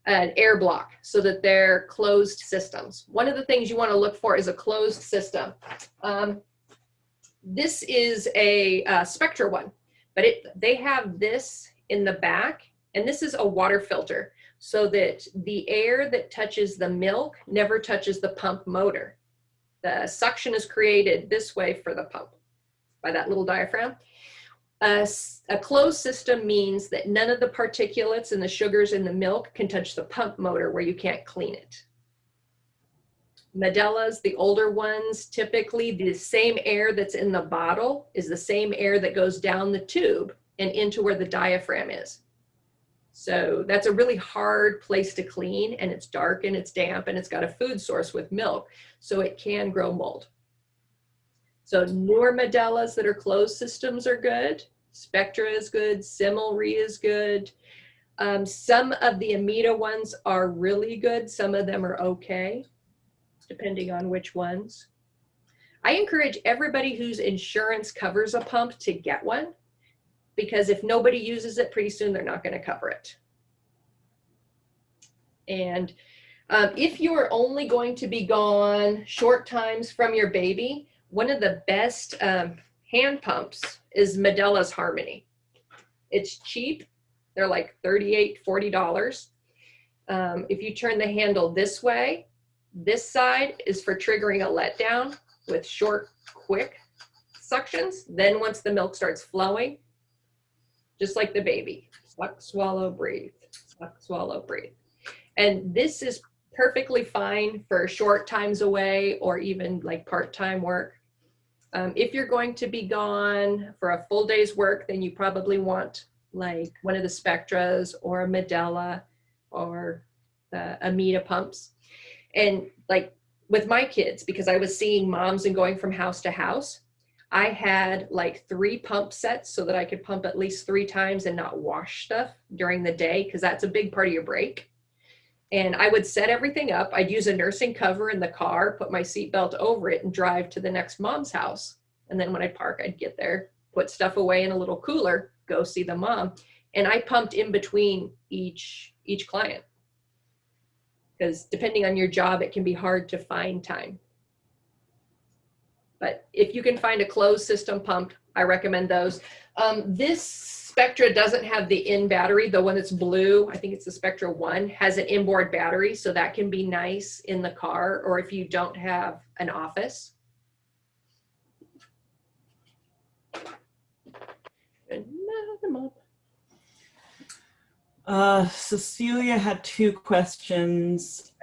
air block so that they're closed systems. One of the things you want to look for is a closed system. This is a Spectra one, but they have this in the back, and this is a water filter so that the air that touches the milk never touches the pump motor. The suction is created this way for the pump by that little diaphragm. A closed system means that none of the particulates and the sugars in the milk can touch the pump motor where you can't clean it. Medelas, the older ones, typically the same air that's in the bottle is the same air that goes down the tube and into where the diaphragm is. So that's a really hard place to clean, and it's dark and it's damp and it's got a food source with milk, so it can grow mold. So newer Medelas that are closed systems are good. Spectra is good. Similry is good. Some of the Amida ones are really good. Some of them are okay, depending on which ones. I encourage everybody whose insurance covers a pump to get one, because if nobody uses it, pretty soon they're not going to cover it. And if you're only going to be gone short times from your baby, one of the best hand pumps is Medela's Harmony. It's cheap. They're like $38, $40. If you turn the handle this way, this side is for triggering a letdown with short, quick suctions. Then once the milk starts flowing, just like the baby, suck, swallow, breathe, suck, swallow, breathe. And this is perfectly fine for short times away or even like part-time work. If you're going to be gone for a full day's work, then you probably want like one of the Spectras or a Medela or the Amida pumps. And like with my kids, because I was seeing moms and going from house to house, I had like 3 pump sets so that I could pump at least 3 times and not wash stuff during the day, because that's a big part of your break. And I would set everything up. I'd use a nursing cover in the car, put my seatbelt over it, and drive to the next mom's house. And then when I'd park, I'd get there, put stuff away in a little cooler, go see the mom. And I pumped in between each client, because depending on your job, it can be hard to find time. But if you can find a closed system pump, I recommend those. This Spectra doesn't have the in battery. The one that's blue, I think it's the Spectra 1, has an inboard battery, so that can be nice in the car or if you don't have an office. Cecilia had 2 questions.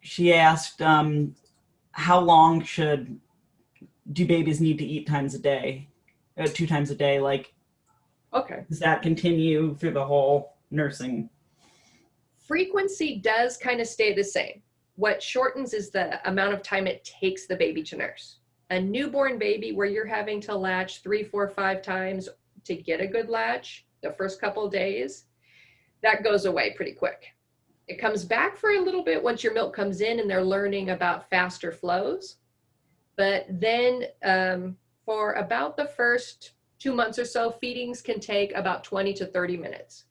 She asked, how long do babies need to eat times a day? 2 times a day, like, okay. Does that continue through the whole nursing? Frequency does kind of stay the same. What shortens is the amount of time it takes the baby to nurse. A newborn baby where you're having to latch 3, 4, 5 times to get a good latch the first couple of days, that goes away pretty quick. It comes back for a little bit once your milk comes in and they're learning about faster flows. But then for about the first 2 months or so, feedings can take about 20 to 30 minutes.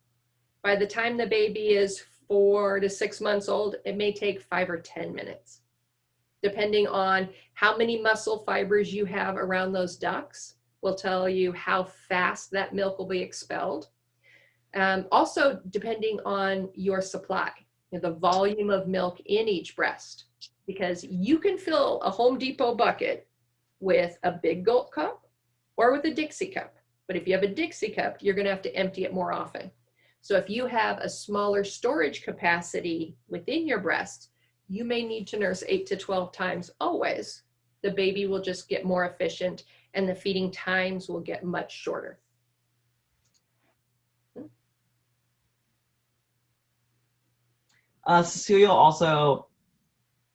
By the time the baby is 4 to 6 months old, it may take 5 or 10 minutes, depending on how many muscle fibers you have around those ducts will tell you how fast that milk will be expelled. Also, depending on your supply, the volume of milk in each breast, because you can fill a Home Depot bucket with a big gulp cup or with a Dixie cup. But if you have a Dixie cup, you're going to have to empty it more often. So if you have a smaller storage capacity within your breast, you may need to nurse 8 to 12 times always. The baby will just get more efficient and the feeding times will get much shorter. Cecilia also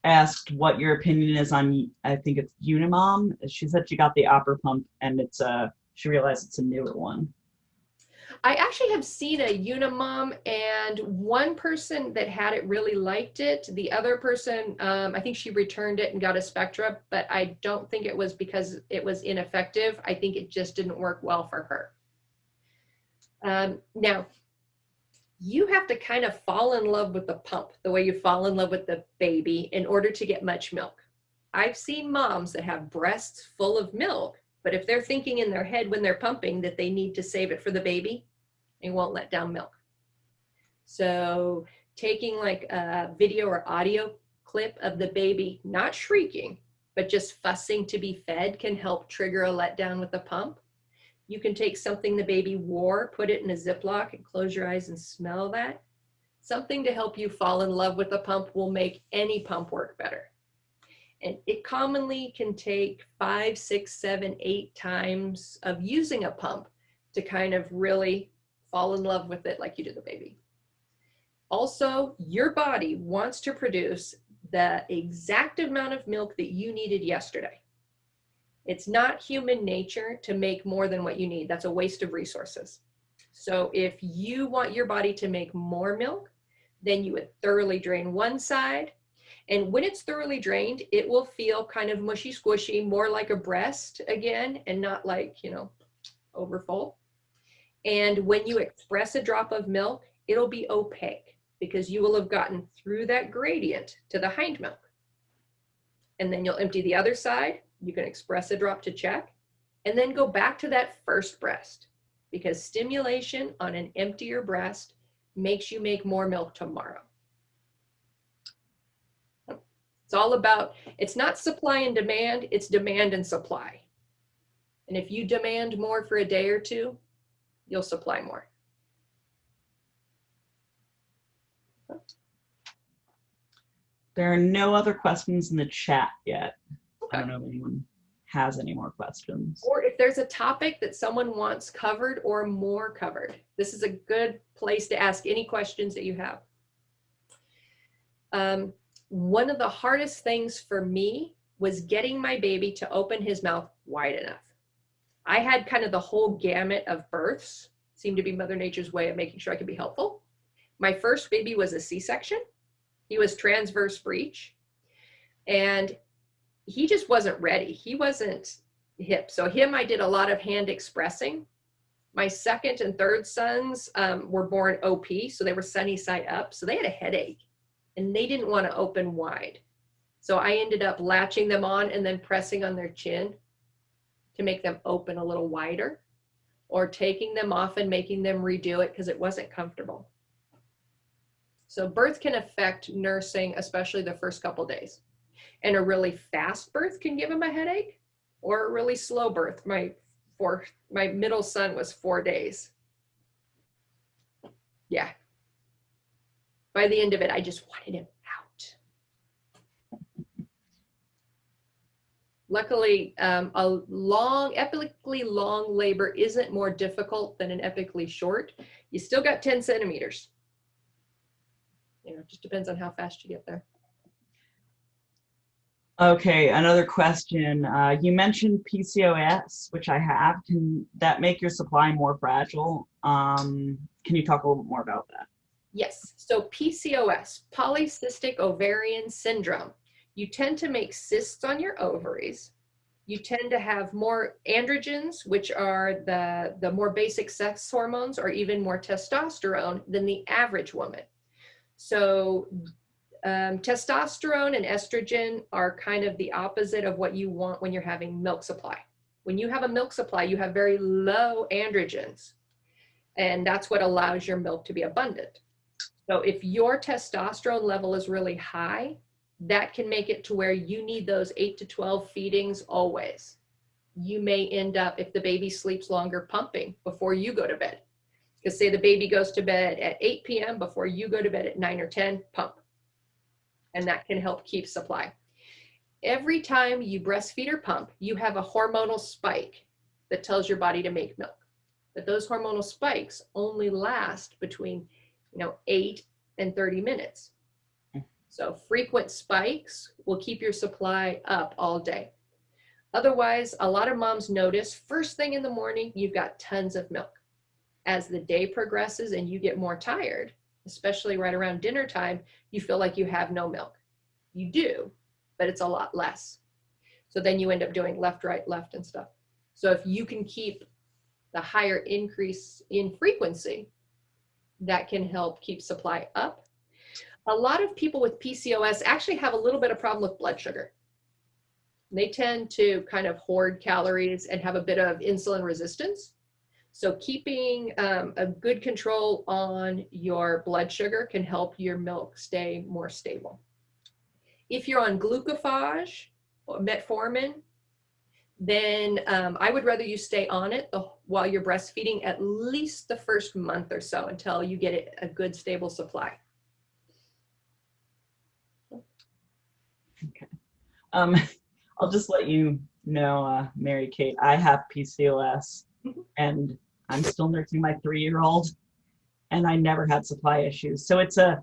asked what your opinion is on, I think it's Unimom. She said she got the Opera pump and she realized it's a newer one. I actually have seen a Unimom, and one person that had it really liked it. The other person, I think she returned it and got a Spectra, but I don't think it was because it was ineffective. I think it just didn't work well for her. Now, you have to kind of fall in love with the pump the way you fall in love with the baby in order to get much milk. I've seen moms that have breasts full of milk, but if they're thinking in their head when they're pumping that they need to save it for the baby, they won't let down milk. So taking like a video or audio clip of the baby not shrieking, but just fussing to be fed can help trigger a letdown with the pump. You can take something the baby wore, put it in a Ziploc and close your eyes and smell that. Something to help you fall in love with the pump will make any pump work better. And it commonly can take 5, 6, 7, 8 times of using a pump to kind of really fall in love with it like you do the baby. Also, your body wants to produce the exact amount of milk that you needed yesterday. It's not human nature to make more than what you need. That's a waste of resources. So if you want your body to make more milk, then you would thoroughly drain one side. And when it's thoroughly drained, it will feel kind of mushy squishy, more like a breast again, and not like, over full. And when you express a drop of milk, it'll be opaque because you will have gotten through that gradient to the hind milk. And then you'll empty the other side. You can express a drop to check and then go back to that first breast, because stimulation on an emptier breast makes you make more milk tomorrow. It's all about, it's not supply and demand, it's demand and supply. And if you demand more for a day or two, you'll supply more. There are no other questions in the chat yet. Okay. I don't know if anyone has any more questions. Or if there's a topic that someone wants covered or more covered, this is a good place to ask any questions that you have. One of the hardest things for me was getting my baby to open his mouth wide enough. I had kind of the whole gamut of births. Seemed to be Mother Nature's way of making sure I could be helpful. My first baby was a C-section. He was transverse breech, and he just wasn't ready. He wasn't hip. So I did a lot of hand expressing, My second and third sons were born OP, so they were sunny side up, so they had a headache and they didn't want to open wide. So I ended up latching them on and then pressing on their chin to make them open a little wider, or taking them off and making them redo it because it wasn't comfortable. So birth can affect nursing, especially the first couple days. And a really fast birth can give them a headache, or a really slow birth. My middle son was 4 days. Yeah. By the end of it, I just wanted him out. Luckily, epically long labor isn't more difficult than an epically short. You still got 10 centimeters. You know, it just depends on how fast you get there. Okay, another question. You mentioned PCOS, which I have. Can that make your supply more fragile? Can you talk a little bit more about that? Yes. So PCOS, polycystic ovarian syndrome. You tend to make cysts on your ovaries. You tend to have more androgens, which are the more basic sex hormones, or even more testosterone than the average woman. So testosterone and estrogen are kind of the opposite of what you want when you're having milk supply. When you have a milk supply, you have very low androgens, and that's what allows your milk to be abundant. So if your testosterone level is really high, that can make it to where you need those 8 to 12 feedings always. You may end up, if the baby sleeps longer, pumping before you go to bed. Because say the baby goes to bed at 8 p.m. before you go to bed at 9 or 10, pump. And that can help keep supply. Every time you breastfeed or pump, you have a hormonal spike that tells your body to make milk. But those hormonal spikes only last between 8 and 30 minutes. So frequent spikes will keep your supply up all day. Otherwise, a lot of moms notice first thing in the morning, you've got tons of milk. As the day progresses and you get more tired, especially right around dinner time, you feel like you have no milk. You do, but it's a lot less. So then you end up doing left, right, left and stuff. So if you can keep the higher increase in frequency, that can help keep supply up. A lot of people with PCOS actually have a little bit of problem with blood sugar. They tend to kind of hoard calories and have a bit of insulin resistance. So keeping a good control on your blood sugar can help your milk stay more stable. If you're on glucophage or metformin, then I would rather you stay on it while you're breastfeeding at least the first month or so until you get a good stable supply. Okay. I'll just let you know, Mary Kate, I have PCOS and I'm still nursing my 3-year-old and I never had supply issues. So it's a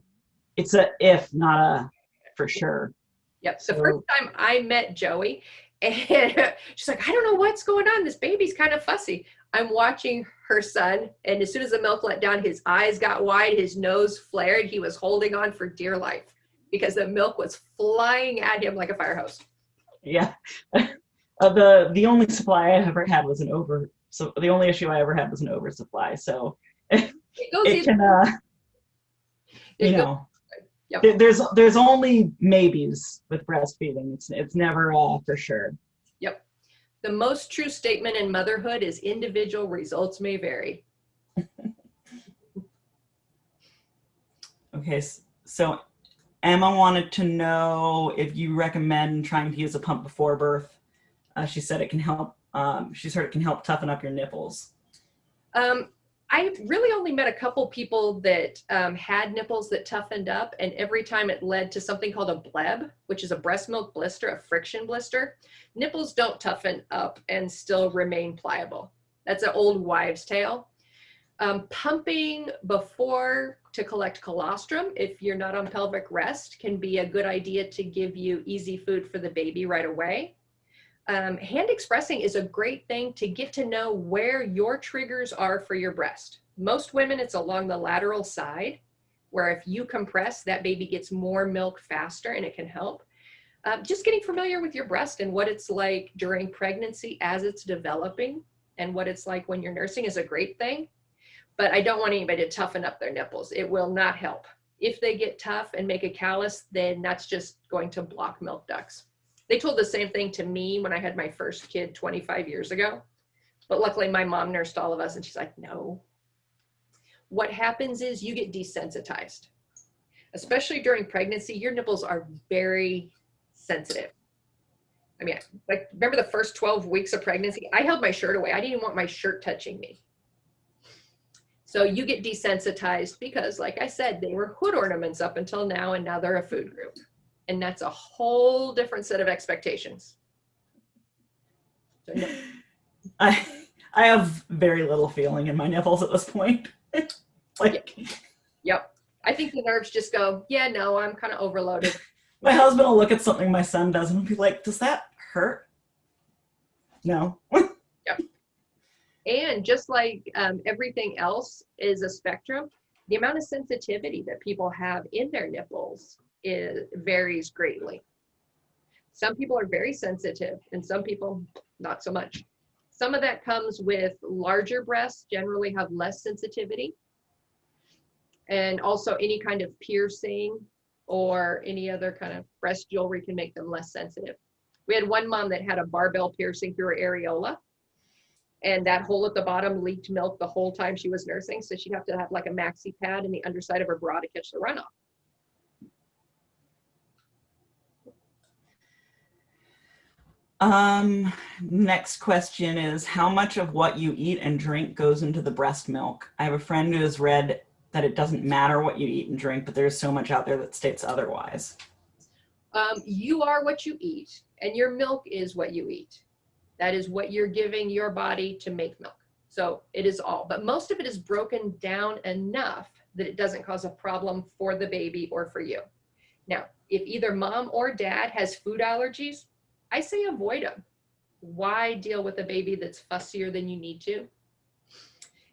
if, not a for sure. Yep. So the first time I met Joey, and she's like, I don't know what's going on. This baby's kind of fussy. I'm watching her son, and as soon as the milk let down, his eyes got wide, his nose flared. He was holding on for dear life because the milk was flying at him like a fire hose. Yeah. The only supply I ever had was so the only issue I ever had was an oversupply. So it can, Yep. There's only maybes with breastfeeding. It's never for sure. Yep. The most true statement in motherhood is individual results may vary. Okay, so Emma wanted to know if you recommend trying to use a pump before birth. She said it can help. She's heard it can help toughen up your nipples. I really only met a couple people that had nipples that toughened up, and every time it led to something called a bleb, which is a breast milk blister, a friction blister. Nipples don't toughen up and still remain pliable. That's an old wives' tale. Pumping before to collect colostrum, if you're not on pelvic rest, can be a good idea to give you easy food for the baby right away. Hand expressing is a great thing to get to know where your triggers are for your breast. Most women, it's along the lateral side, where if you compress, that baby gets more milk faster and it can help. Just getting familiar with your breast and what it's like during pregnancy as it's developing and what it's like when you're nursing is a great thing, but I don't want anybody to toughen up their nipples. It will not help. If they get tough and make a callus, then that's just going to block milk ducts. They told the same thing to me when I had my first kid 25 years ago, but luckily my mom nursed all of us and she's like, no. What happens is you get desensitized. Especially during pregnancy, your nipples are very sensitive. I mean, like, remember the first 12 weeks of pregnancy? I held my shirt away. I didn't even want my shirt touching me. So you get desensitized because, like I said, they were hood ornaments up until now, and now they're a food group. And that's a whole different set of expectations. So, no. I have very little feeling in my nipples at this point. Like, yep. I think the nerves just go, yeah, no, I'm kind of overloaded. My husband will look at something my son does and be like, does that hurt? No. Yep. And just like everything else is a spectrum, the amount of sensitivity that people have in their nipples varies greatly. Some people are very sensitive and some people not so much. Some of that comes with larger breasts generally have less sensitivity. And also any kind of piercing or any other kind of breast jewelry can make them less sensitive. We had one mom that had a barbell piercing through her areola, and that hole at the bottom leaked milk the whole time she was nursing. So she'd have to have like a maxi pad in the underside of her bra to catch the runoff. Next question is, how much of what you eat and drink goes into the breast milk? I have a friend who has read that it doesn't matter what you eat and drink, but there's so much out there that states otherwise. You are what you eat, and your milk is what you eat. That is what you're giving your body to make milk. So it is all, but most of it is broken down enough that it doesn't cause a problem for the baby or for you. Now, if either mom or dad has food allergies, I say avoid them. Why deal with a baby that's fussier than you need to?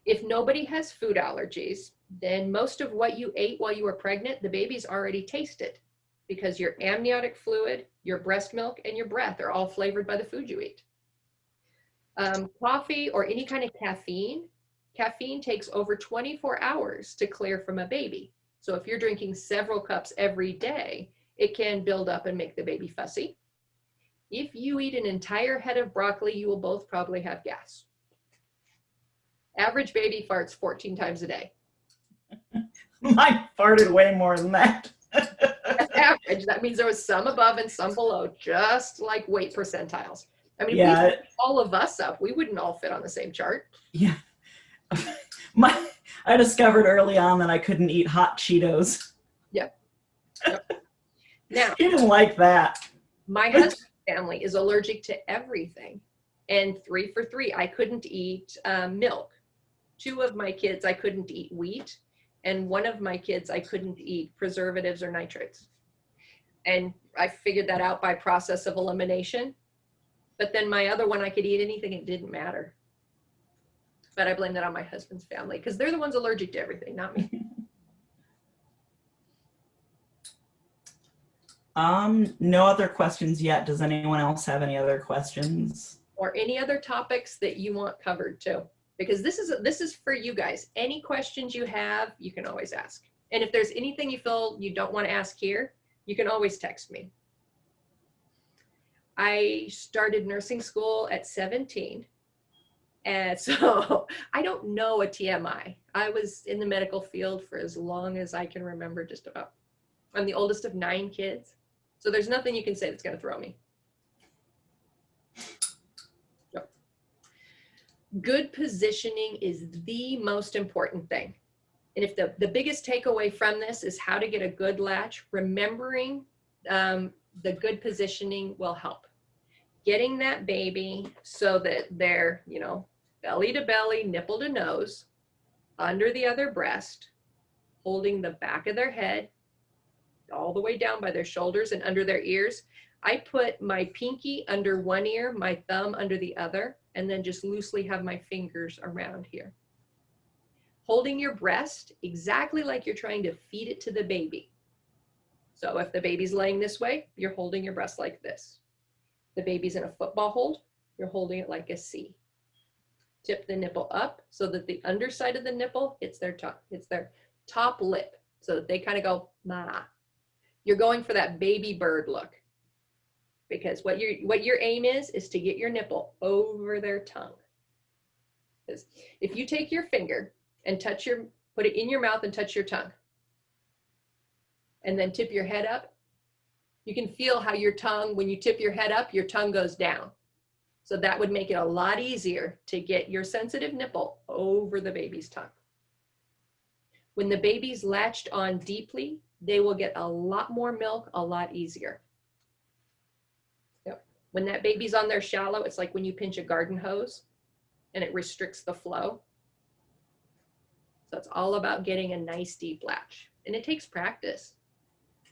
If nobody has food allergies, then most of what you ate while you were pregnant, the baby's already tasted because your amniotic fluid, your breast milk, and your breath are all flavored by the food you eat. Coffee or any kind of caffeine takes over 24 hours to clear from a baby. So if you're drinking several cups every day, it can build up and make the baby fussy. If you eat an entire head of broccoli, you will both probably have gas. Average baby farts 14 times a day. Mine farted way more than that. That's average. That means there was some above and some below, just like weight percentiles. I mean, yeah. if we put all of us up, we wouldn't all fit on the same chart. Yeah. I discovered early on that I couldn't eat hot Cheetos. Yep. Now, he didn't like that. My husband's family is allergic to everything. And 3 for 3, I couldn't eat milk. 2 of my kids, I couldn't eat wheat. And 1 of my kids, I couldn't eat preservatives or nitrates. And I figured that out by process of elimination. But then my other one, I could eat anything. It didn't matter. But I blame that on my husband's family because they're the ones allergic to everything, not me. No other questions yet. Does anyone else have any other questions? Or any other topics that you want covered too? Because this is for you guys. Any questions you have, you can always ask. And if there's anything you feel you don't want to ask here, you can always text me. I started nursing school at 17. And so I don't know a TMI. I was in the medical field for as long as I can remember, just about. I'm the oldest of 9 kids. So there's nothing you can say that's going to throw me. No. Good positioning is the most important thing. And if the biggest takeaway from this is how to get a good latch, remembering the good positioning will help. Getting that baby so that they're, belly to belly, nipple to nose, under the other breast, holding the back of their head all the way down by their shoulders and under their ears. I put my pinky under one ear, my thumb under the other, and then just loosely have my fingers around here. Holding your breast exactly like you're trying to feed it to the baby. So if the baby's laying this way, you're holding your breast like this. The baby's in a football hold, you're holding it like a C. tip the nipple up so that the underside of the nipple hits their tongue, hits their top lip, so that they kind of go, ma. You're going for that baby bird look, because what your aim is to get your nipple over their tongue. Because if you take your finger and put it in your mouth and touch your tongue, and then tip your head up, you can feel how your tongue, when you tip your head up, your tongue goes down. So that would make it a lot easier to get your sensitive nipple over the baby's tongue. When the baby's latched on deeply, they will get a lot more milk a lot easier. Yep. When that baby's on there shallow, it's like when you pinch a garden hose and it restricts the flow. So it's all about getting a nice deep latch. And it takes practice,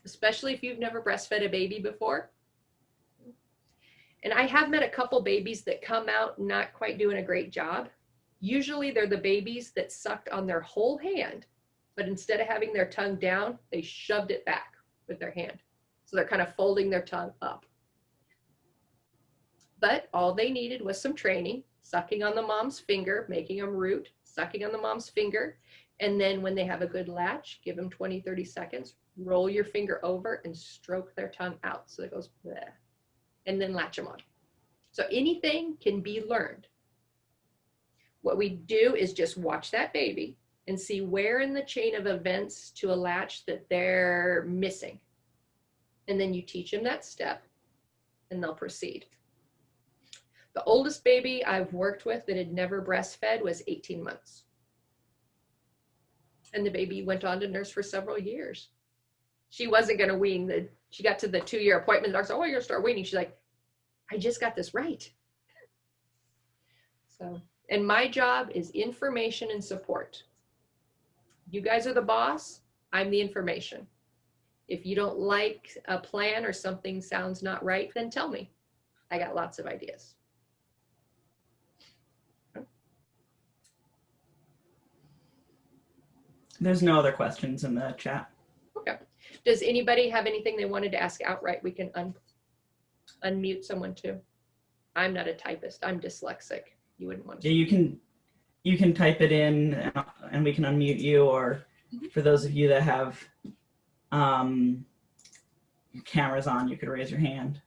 especially if you've never breastfed a baby before. And I have met a couple babies that come out not quite doing a great job. Usually they're the babies that sucked on their whole hand, but instead of having their tongue down, they shoved it back with their hand. So they're kind of folding their tongue up. But all they needed was some training, sucking on the mom's finger, making them root, sucking on the mom's finger. And then when they have a good latch, give them 20, 30 seconds, roll your finger over and stroke their tongue out. So it goes, bleh, and then latch them on. So anything can be learned. What we do is just watch that baby and see where in the chain of events to a latch that they're missing. And then you teach them that step and they'll proceed. The oldest baby I've worked with that had never breastfed was 18 months. And the baby went on to nurse for several years. She wasn't going to wean. She got to the 2-year appointment. The doctor said, oh, you're going to start weaning. She's like, I just got this right. So, and my job is information and support. You guys are the boss. I'm the information. If you don't like a plan or something sounds not right, then tell me. I got lots of ideas. There's no other questions in the chat. Okay. Does anybody have anything they wanted to ask outright? We can unmute someone too. I'm not a typist. I'm dyslexic. You wouldn't want to. Yeah, you can type it in and we can unmute you, or for those of you that have cameras on, you could raise your hand.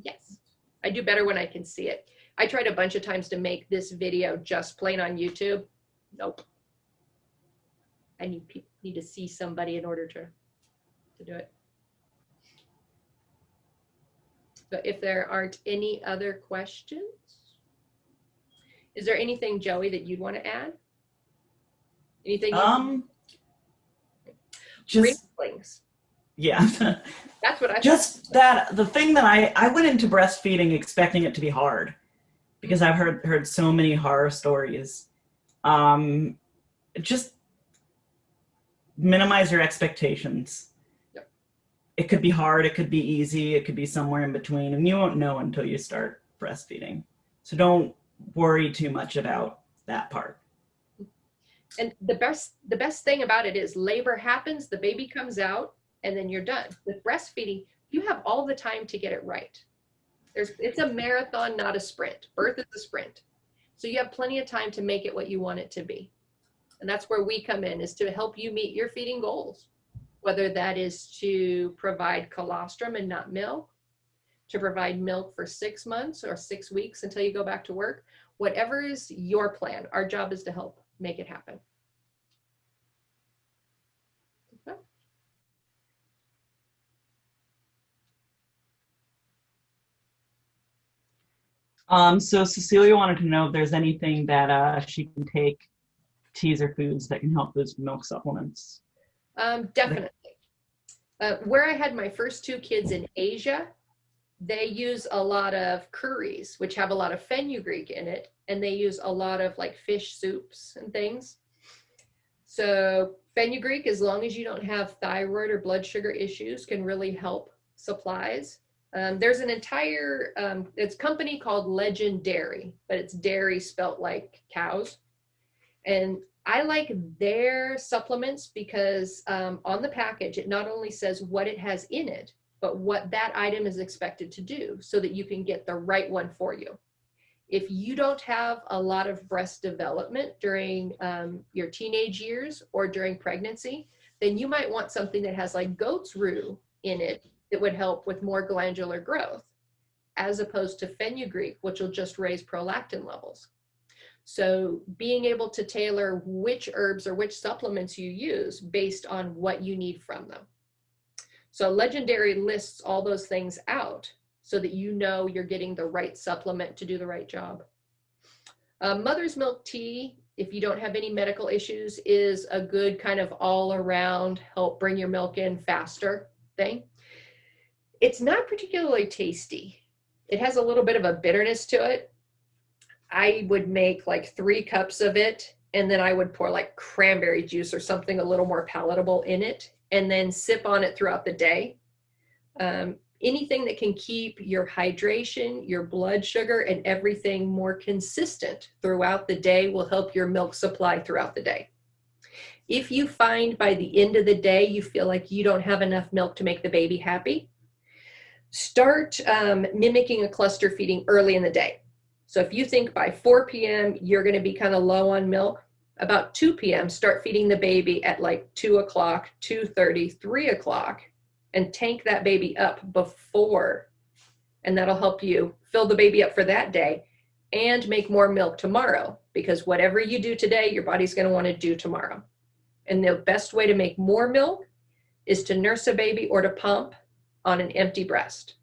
Yes. I do better when I can see it. I tried a bunch of times to make this video just plain on YouTube. Nope. I need to see somebody in order to do it. But if there aren't any other questions, is there anything, Joey, that you'd want to add? Anything? Just Rinklings. Yeah. That's what I just that the thing that I went into breastfeeding expecting it to be hard, because I've heard so many horror stories. Just minimize your expectations. Yep. It could be hard, it could be easy, it could be somewhere in between, and you won't know until you start breastfeeding. So don't worry too much about that part. And the best thing about it is labor happens, the baby comes out, and then you're done. With breastfeeding, you have all the time to get it right. It's a marathon, not a sprint. Birth is a sprint. So you have plenty of time to make it what you want it to be. And that's where we come in, is to help you meet your feeding goals, whether that is to provide colostrum and not milk, to provide milk for 6 months or 6 weeks until you go back to work. Whatever is your plan, our job is to help make it happen. Okay. So Cecilia wanted to know if there's anything that she can take, teas or foods that can help boost milk supplements. Definitely. Where I had my first 2 kids in Asia, they use a lot of curries, which have a lot of fenugreek in it, and they use a lot of like fish soups and things. So fenugreek, as long as you don't have thyroid or blood sugar issues, can really help supplies. There's an entire it's a company called Legend Dairy, but it's dairy spelt like cows. And I like their supplements because on the package, it not only says what it has in it, but what that item is expected to do so that you can get the right one for you. If you don't have a lot of breast development during your teenage years or during pregnancy, then you might want something that has like goat's rue in it that would help with more glandular growth, as opposed to fenugreek, which will just raise prolactin levels. So being able to tailor which herbs or which supplements you use based on what you need from them. So Legendary lists all those things out so that you know you're getting the right supplement to do the right job. Mother's milk tea, if you don't have any medical issues, is a good kind of all around help bring your milk in faster thing. It's not particularly tasty. It has a little bit of a bitterness to it. I would make like 3 cups of it, and then I would pour like cranberry juice or something a little more palatable in it, and then sip on it throughout the day. Anything that can keep your hydration, your blood sugar, and everything more consistent throughout the day will help your milk supply throughout the day. If you find by the end of the day you feel like you don't have enough milk to make the baby happy, start mimicking a cluster feeding early in the day. So if you think by 4 p.m. you're going to be kind of low on milk, about 2 p.m. start feeding the baby at like 2 o'clock, 2:30, 3 o'clock, and tank that baby up before. And that'll help you fill the baby up for that day and make more milk tomorrow, because whatever you do today, your body's going to want to do tomorrow. And the best way to make more milk is to nurse a baby or to pump on an empty breast.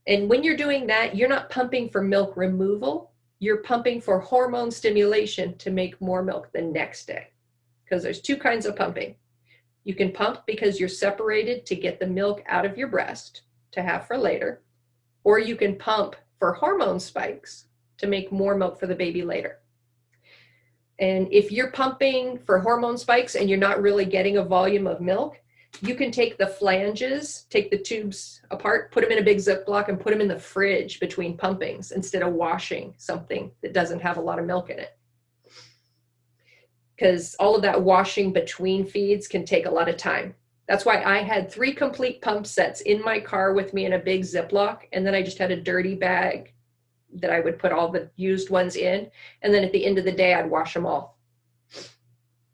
And when you're doing that, you're not pumping for milk removal. You're pumping for hormone stimulation to make more milk the next day. Because there's 2 kinds of pumping. You can pump because you're separated to get the milk out of your breast to have for later, or you can pump for hormone spikes to make more milk for the baby later. And if you're pumping for hormone spikes and you're not really getting a volume of milk, you can take the flanges, take the tubes apart, put them in a big Ziploc, and put them in the fridge between pumpings instead of washing something that doesn't have a lot of milk in it. Because all of that washing between feeds can take a lot of time. That's why I had 3 complete pump sets in my car with me in a big Ziploc, and then I just had a dirty bag that I would put all the used ones in, and then at the end of the day, I'd wash them all.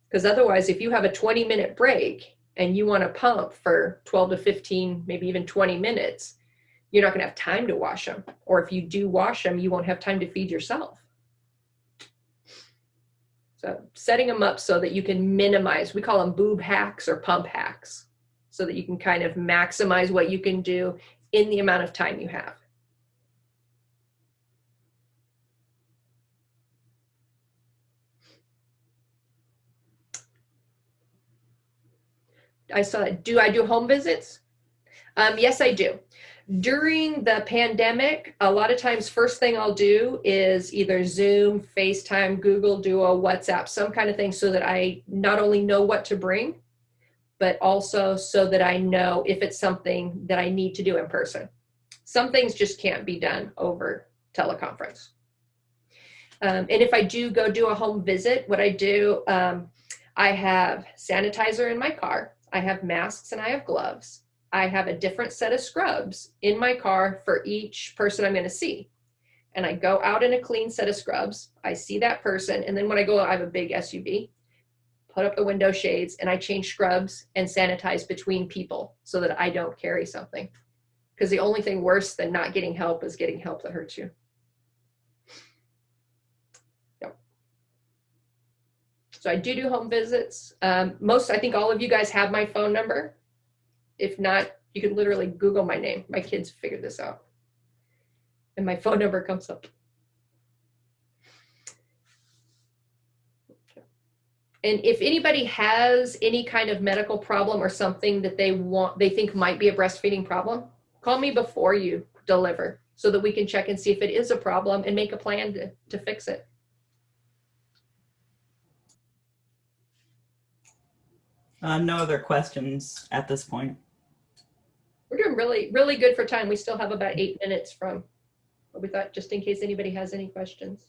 Because otherwise, if you have a 20-minute break and you want to pump for 12 to 15, maybe even 20 minutes, you're not going to have time to wash them. Or if you do wash them, you won't have time to feed yourself. So setting them up so that you can minimize, we call them boob hacks or pump hacks, so that you can kind of maximize what you can do in the amount of time you have. I saw that. Do I do home visits? Yes, I do. During the pandemic, a lot of times first thing I'll do is either Zoom, FaceTime, Google Duo, WhatsApp, some kind of thing, so that I not only know what to bring, but also so that I know if it's something that I need to do in person. Some things just can't be done over teleconference. And if I do go do a home visit, what I do, I have sanitizer in my car, I have masks, and I have gloves. I have a different set of scrubs in my car for each person I'm going to see. And I go out in a clean set of scrubs. I see that person. And then when I go, I have a big SUV, put up the window shades, and I change scrubs and sanitize between people so that I don't carry something. Because the only thing worse than not getting help is getting help that hurts you. Yep. So I do home visits. I think all of you guys have my phone number. If not, you can literally Google my name. My kids figured this out. And my phone number comes up. And if anybody has any kind of medical problem or something that they think might be a breastfeeding problem, call me before you deliver so that we can check and see if it is a problem and make a plan to fix it. No other questions at this point. We're doing really, really good for time. We still have about 8 minutes from what we thought, just in case anybody has any questions.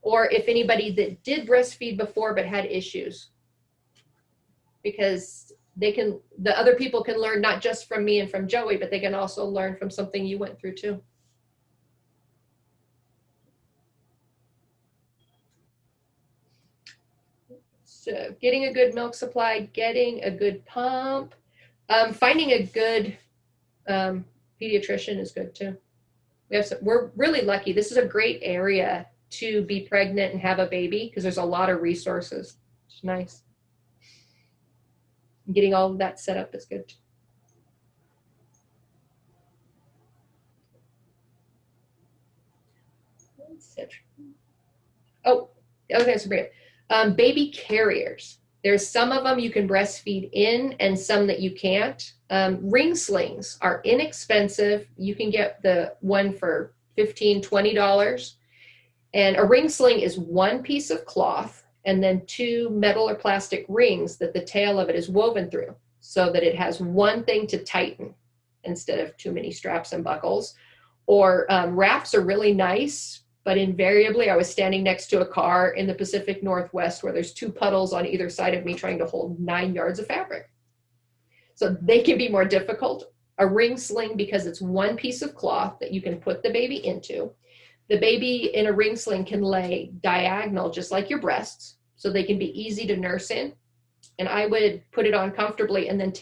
Or if anybody that did breastfeed before but had issues. Because the other people can learn not just from me and from Joey, but they can also learn from something you went through too. So getting a good milk supply, getting a good pump, finding a good pediatrician is good too. We're really lucky. This is a great area to be pregnant and have a baby because there's a lot of resources. It's nice. Getting all of that set up is good. Oh, okay, Sabrina. Baby carriers. There's some of them you can breastfeed in and some that you can't. Ring slings are inexpensive. You can get the one for $15, $20. And a ring sling is one piece of cloth and then two metal or plastic rings that the tail of it is woven through so that it has one thing to tighten instead of too many straps and buckles. Or wraps are really nice, but invariably I was standing next to a car in the Pacific Northwest where there's two puddles on either side of me trying to hold 9 yards of fabric. So they can be more difficult. A ring sling, because it's one piece of cloth that you can put the baby into. The baby in a ring sling can lay diagonal, just like your breasts, so they can be easy to nurse in. And I would put it on comfortably and then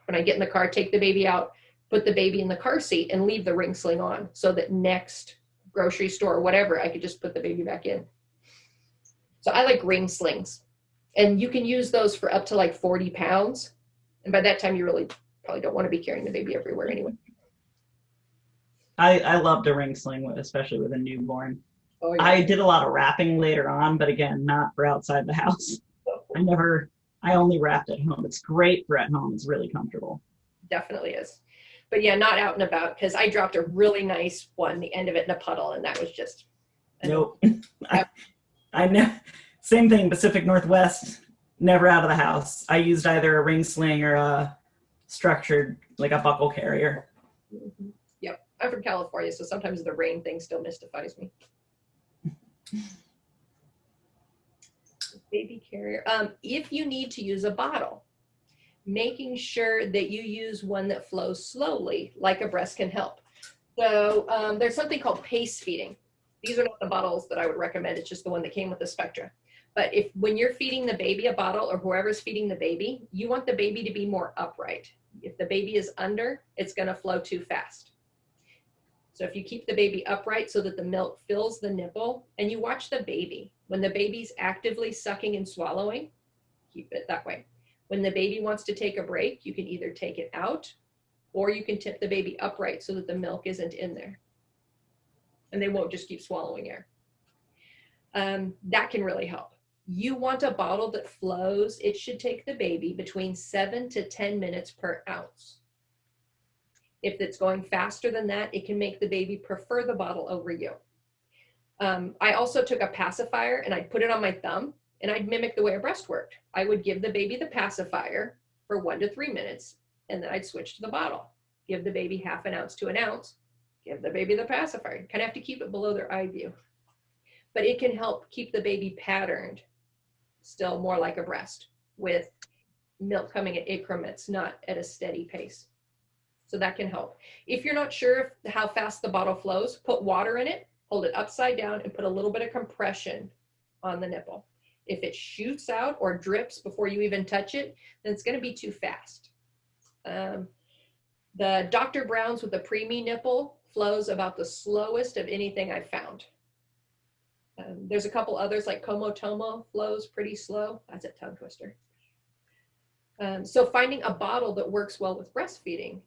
when I get in the car, take the baby out, put the baby in the car seat and leave the ring sling on so that next grocery store or whatever, I could just put the baby back in. So I like ring slings. And you can use those for up to like 40 pounds. And by that time, you really probably don't want to be carrying the baby everywhere anyway. I loved a ring sling, especially with a newborn. Oh, yeah. I did a lot of wrapping later on, but again, not for outside the house. I only wrapped at home. It's great for at home. It's really comfortable. Definitely is. But yeah, not out and about because I dropped a really nice one, the end of it in a puddle, and that was just. Nope. I know. Same thing, Pacific Northwest, never out of the house. I used either a ring sling or a structured, like a buckle carrier. Mm-hmm. Yep. I'm from California, so sometimes the rain thing still mystifies me. Baby carrier. If you need to use a bottle, making sure that you use one that flows slowly, like a breast, can help. So there's something called pace feeding. These are not the bottles that I would recommend. It's just the one that came with the Spectra. But when you're feeding the baby a bottle or whoever's feeding the baby, you want the baby to be more upright. If the baby is under, it's going to flow too fast. So if you keep the baby upright so that the milk fills the nipple and you watch the baby, when the baby's actively sucking and swallowing, keep it that way. When the baby wants to take a break, you can either take it out or you can tip the baby upright so that the milk isn't in there. And they won't just keep swallowing air. That can really help. You want a bottle that flows. It should take the baby between 7 to 10 minutes per ounce. If it's going faster than that, it can make the baby prefer the bottle over you. I also took a pacifier and I'd put it on my thumb and I'd mimic the way a breast worked. I would give the baby the pacifier for 1 to 3 minutes and then I'd switch to the bottle. Give the baby half an ounce to an ounce. Give the baby the pacifier. You kind of have to keep it below their eye view. But it can help keep the baby patterned, still more like a breast, with milk coming at increments, not at a steady pace. So that can help. If you're not sure how fast the bottle flows, put water in it, hold it upside down, and put a little bit of compression on the nipple. If it shoots out or drips before you even touch it, then it's going to be too fast. The Dr. Brown's with the preemie nipple flows about the slowest of anything I've found. There's a couple others like Komotomo flows pretty slow. That's a tongue twister. So finding a bottle that works well with breastfeeding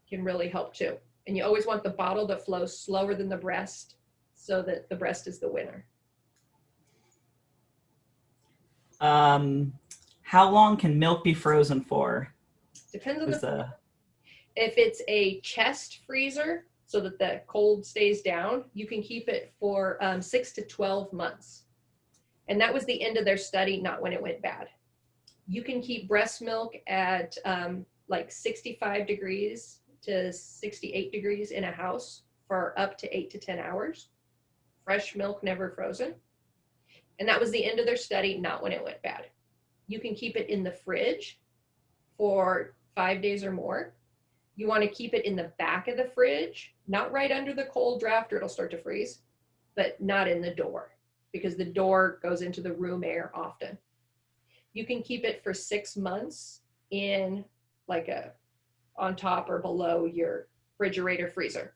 can really help too. And you always want the bottle that flows slower than the breast so that the breast is the winner. How long can milk be frozen for? Depends on if it's a chest freezer so that the cold stays down, you can keep it for 6 to 12 months. And that was the end of their study, not when it went bad. You can keep breast milk at like 65 degrees to 68 degrees in a house for up to 8 to 10 hours. Fresh milk, never frozen. And that was the end of their study, not when it went bad. You can keep it in the fridge for 5 days or more. You want to keep it in the back of the fridge, not right under the cold draft or it'll start to freeze, but not in the door because the door goes into the room air often. you can keep it for 6 months in like on top or below your refrigerator freezer.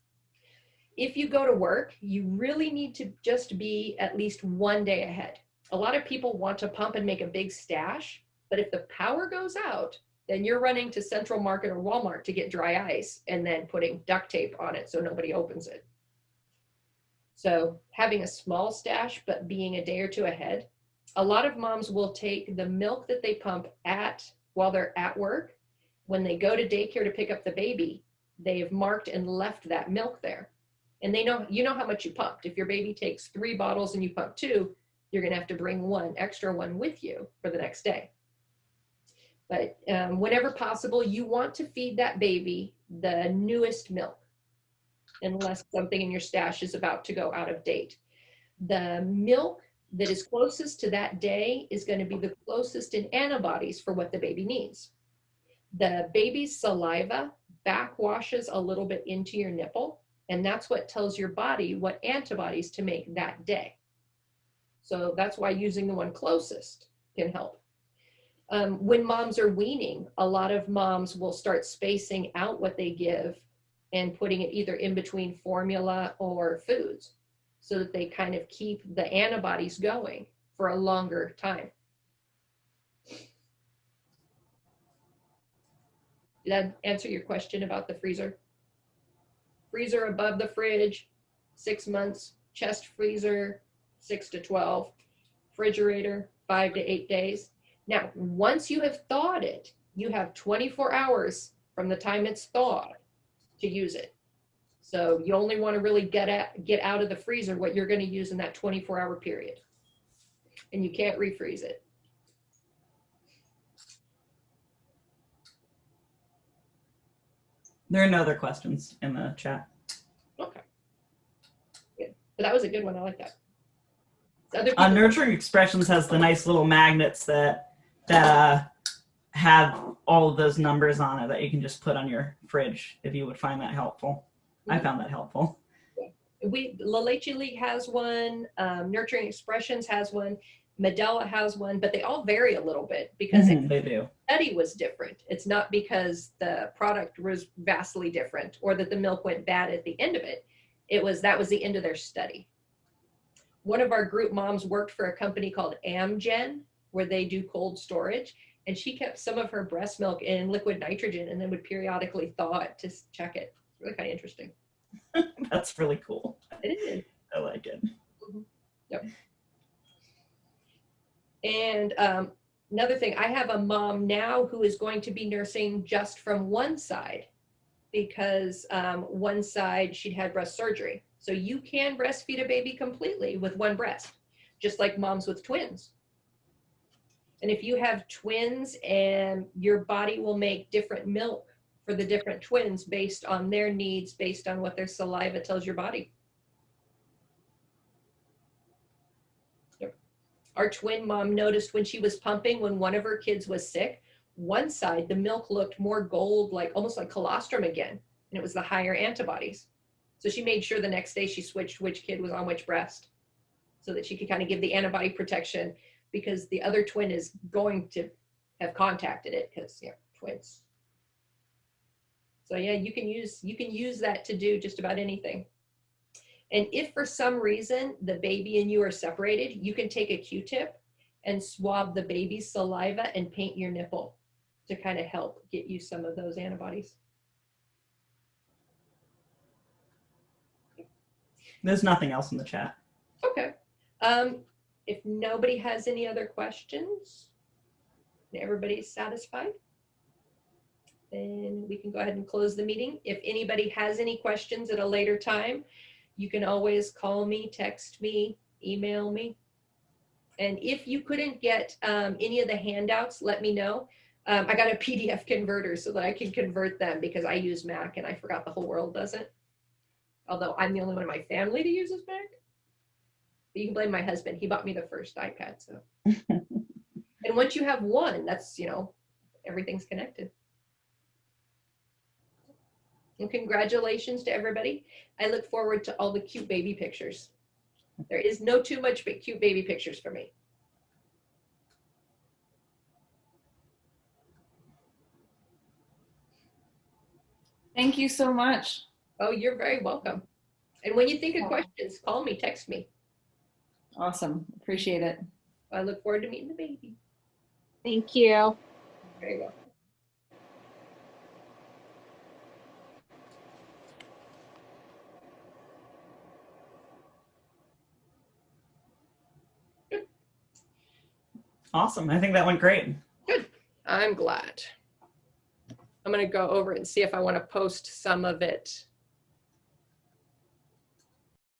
If you go to work, you really need to just be at least 1 day ahead. A lot of people want to pump and make a big stash, but if the power goes out, then you're running to Central Market or Walmart to get dry ice and then putting duct tape on it so nobody opens it. So having a small stash, but being a day or two ahead. A lot of moms will take the milk that they pump while they're at work. When they go to daycare to pick up the baby, they've marked and left that milk there. And you know how much you pumped. If your baby takes 3 bottles and you pump 2, you're going to have to bring 1 extra one with you for the next day. But whenever possible, you want to feed that baby the newest milk, unless something in your stash is about to go out of date. The milk that is closest to that day is going to be the closest in antibodies for what the baby needs. The baby's saliva backwashes a little bit into your nipple, and that's what tells your body what antibodies to make that day. So that's why using the one closest can help. When moms are weaning, a lot of moms will start spacing out what they give and putting it either in between formula or foods so that they kind of keep the antibodies going for a longer time. Did that answer your question about the freezer? Freezer above the fridge, 6 months. Chest freezer, 6 to 12. Refrigerator, 5 to 8 days. Now, once you have thawed it, you have 24 hours from the time it's thawed to use it. So you only want to really get out of the freezer what you're going to use in that 24-hour period. And you can't refreeze it. There are no other questions in the chat. Okay. Good. But that was a good one. I like that. Nurturing Expressions has the nice little magnets that have all of those numbers on it that you can just put on your fridge if you would find that helpful. Mm-hmm. I found that helpful. La Leche League has one, Nurturing Expressions has one, Medela has one, but they all vary a little bit because they do. The study was different. It's not because the product was vastly different or that the milk went bad at the end of it. That was the end of their study. One of our group moms worked for a company called Amgen, where they do cold storage, and she kept some of her breast milk in liquid nitrogen and then would periodically thaw it to check it. It's really kind of interesting. That's really cool. It is. I like it. Mm-hmm. Yep. And another thing, I have a mom now who is going to be nursing just from one side because one side she'd had breast surgery. So you can breastfeed a baby completely with one breast, just like moms with twins. And if you have twins, and your body will make different milk for the different twins based on their needs, based on what their saliva tells your body. Yep. Our twin mom noticed when she was pumping, when one of her kids was sick, one side, the milk looked more gold, like almost like colostrum again. And it was the higher antibodies. So she made sure the next day she switched which kid was on which breast so that she could kind of give the antibody protection, because the other twin is going to have contacted it because, twins. So yeah, you can use that to do just about anything. And if for some reason the baby and you are separated, you can take a Q-tip and swab the baby's saliva and paint your nipple to kind of help get you some of those antibodies. There's nothing else in the chat. Okay. If nobody has any other questions, and everybody's satisfied, then we can go ahead and close the meeting. If anybody has any questions at a later time, you can always call me, text me, email me. And if you couldn't get any of the handouts, let me know. I got a PDF converter so that I can convert them because I use Mac and I forgot the whole world doesn't. Although I'm the only one in my family to use Mac. But you can blame my husband. He bought me the first iPad. So, and once you have one, that's, everything's connected. And congratulations to everybody. I look forward to all the cute baby pictures. There is no too much but cute baby pictures for me. Thank you so much. Oh, you're very welcome. And when you think of questions, call me, text me. Awesome. Appreciate it. I look forward to meeting the baby. Thank you. Very well. Awesome. I think that went great. Good. I'm glad. I'm going to go over and see if I want to post some of it